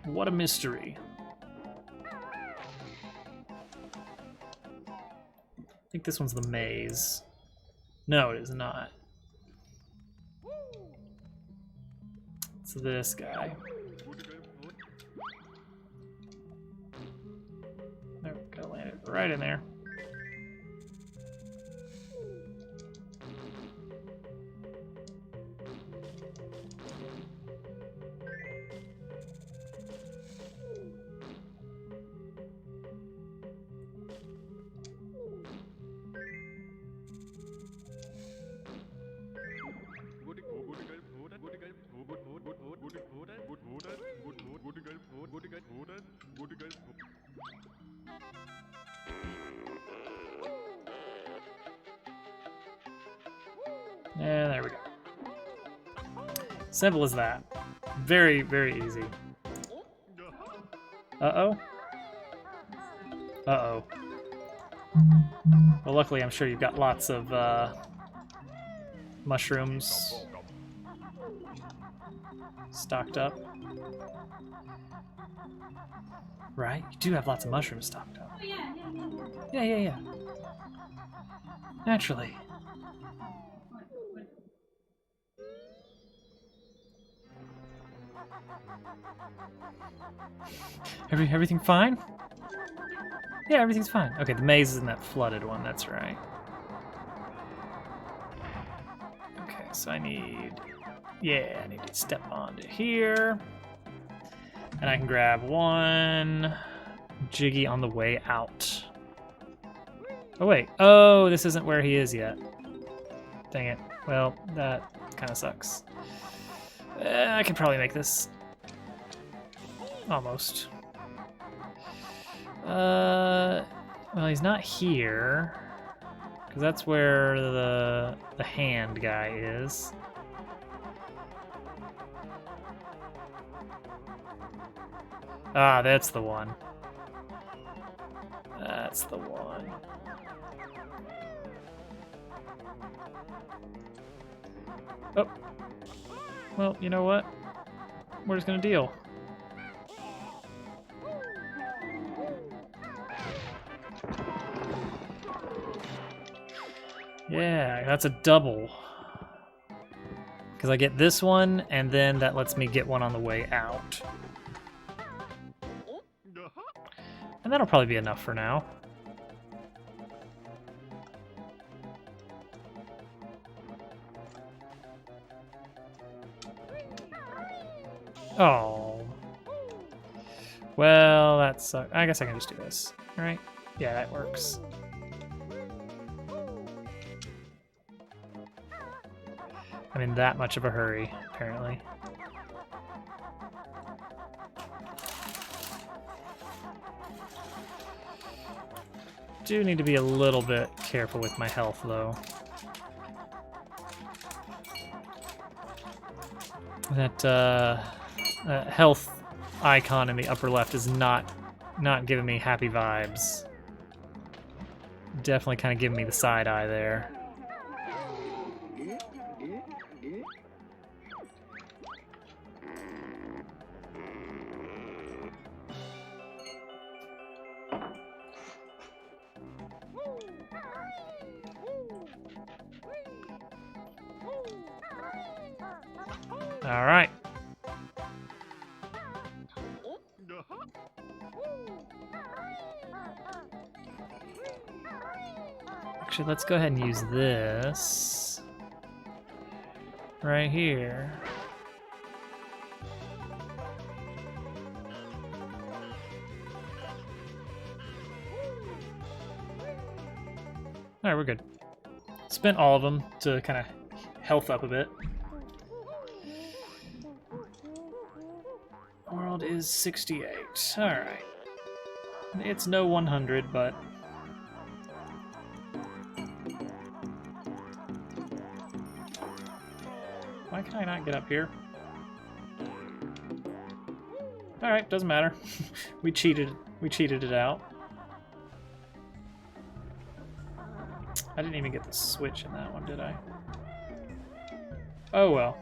A: What a mystery. I think this one's the maze. No, it is not. It's this guy. There we go, land it right in there. And there we go. Simple as that. Very, very easy. Uh-oh. Uh-oh. Well, luckily, I'm sure you've got lots of mushrooms stocked up. Right? You do have lots of mushrooms stocked up.
B: Oh, yeah.
A: Yeah. Naturally. Everything fine? Yeah, everything's fine. Okay, the maze is in that flooded one, that's right. Okay, so I need to step onto here. And I can grab one Jiggy on the way out. Oh, wait. Oh, this isn't where he is yet. Dang it. Well, that kind of sucks. I can probably make this. Almost. Well, he's not here. Because that's where the hand guy is. Ah, that's the one. That's the one. Oh. Well, you know what? We're just gonna deal. Yeah, that's a double. Because I get this one, and then that lets me get one on the way out. And that'll probably be enough for now. Oh. Well, that's... I guess I can just do this, right? Yeah, that works. I'm in that much of a hurry, apparently. Do need to be a little bit careful with my health, though. That health icon in the upper left is not giving me happy vibes. Definitely kind of giving me the side eye there. All right. Actually, let's go ahead and use this right here. All right, we're good. Spent all of them to kind of health up a bit. World is 68. All right. It's no 100, but... Why can I not get up here? All right, doesn't matter. We cheated it out. I didn't even get the switch in that one, did I? Oh well.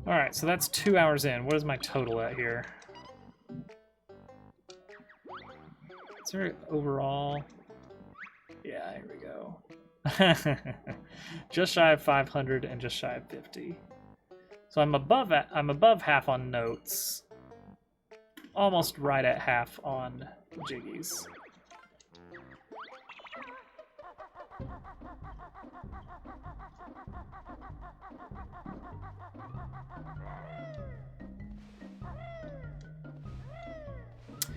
A: All right, so that's 2 hours in. What is my total at here? Is there overall? Yeah, here we go. Just shy of 500 and just shy of 50. So I'm above half on notes. Almost right at half on jiggies.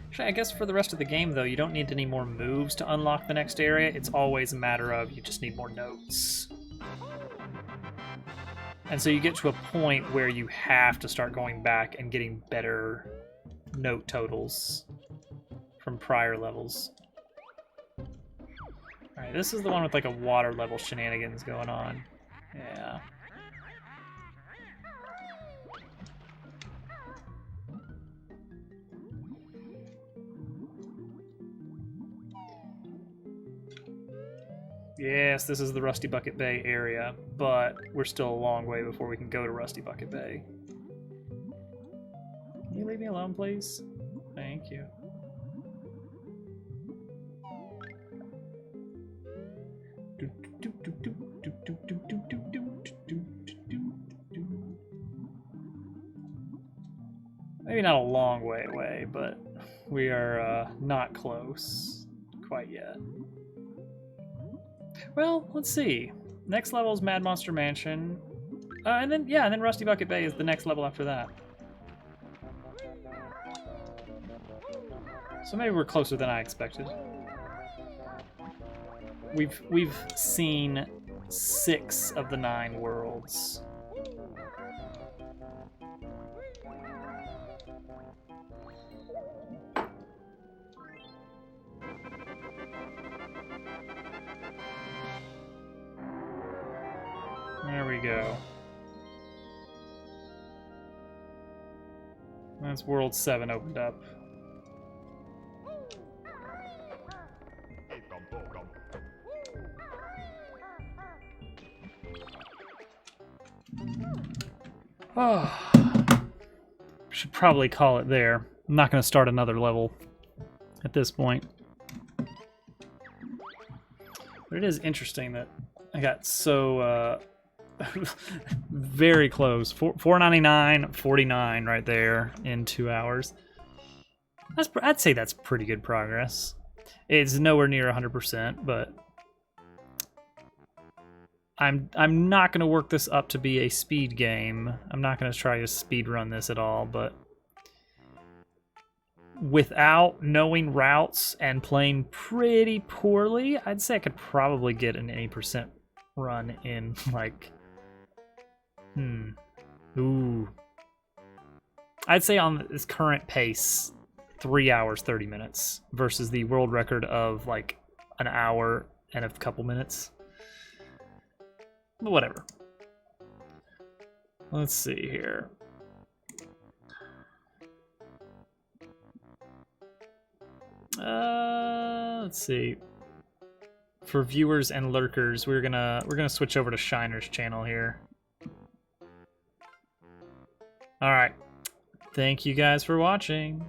A: Actually, I guess for the rest of the game, though, you don't need any more moves to unlock the next area. It's always a matter of you just need more notes. And so you get to a point where you have to start going back and getting better note totals from prior levels. Alright, this is the one with like a water level shenanigans going on. Yeah. Yes, this is the Rusty Bucket Bay area, but we're still a long way before we can go to Rusty Bucket Bay. Can you leave me alone, please? Thank you. Maybe not a long way away, but we are not close quite yet. Well, let's see. Next level is Mad Monster Mansion. And then Rusty Bucket Bay is the next level after that. So maybe we're closer than I expected. We've seen 6 of the 9 worlds. we go. That's World 7 opened up. Oh, should probably call it there. I'm not going to start another level at this point. But it is interesting that I got so very close. $4.99, $49 right there in 2 hours. I'd say that's pretty good progress. It's nowhere near 100%, but I'm not going to work this up to be a speed game. I'm not going to try to speed run this at all, but without knowing routes and playing pretty poorly, I'd say I could probably get an 80% run in, like, ooh. I'd say on this current pace, 3 hours, 30 minutes versus the world record of, like, an hour and a couple minutes. But whatever. Let's see here. Let's see. For viewers and lurkers, we're gonna switch over to Shiner's channel here. All right. Thank you guys for watching.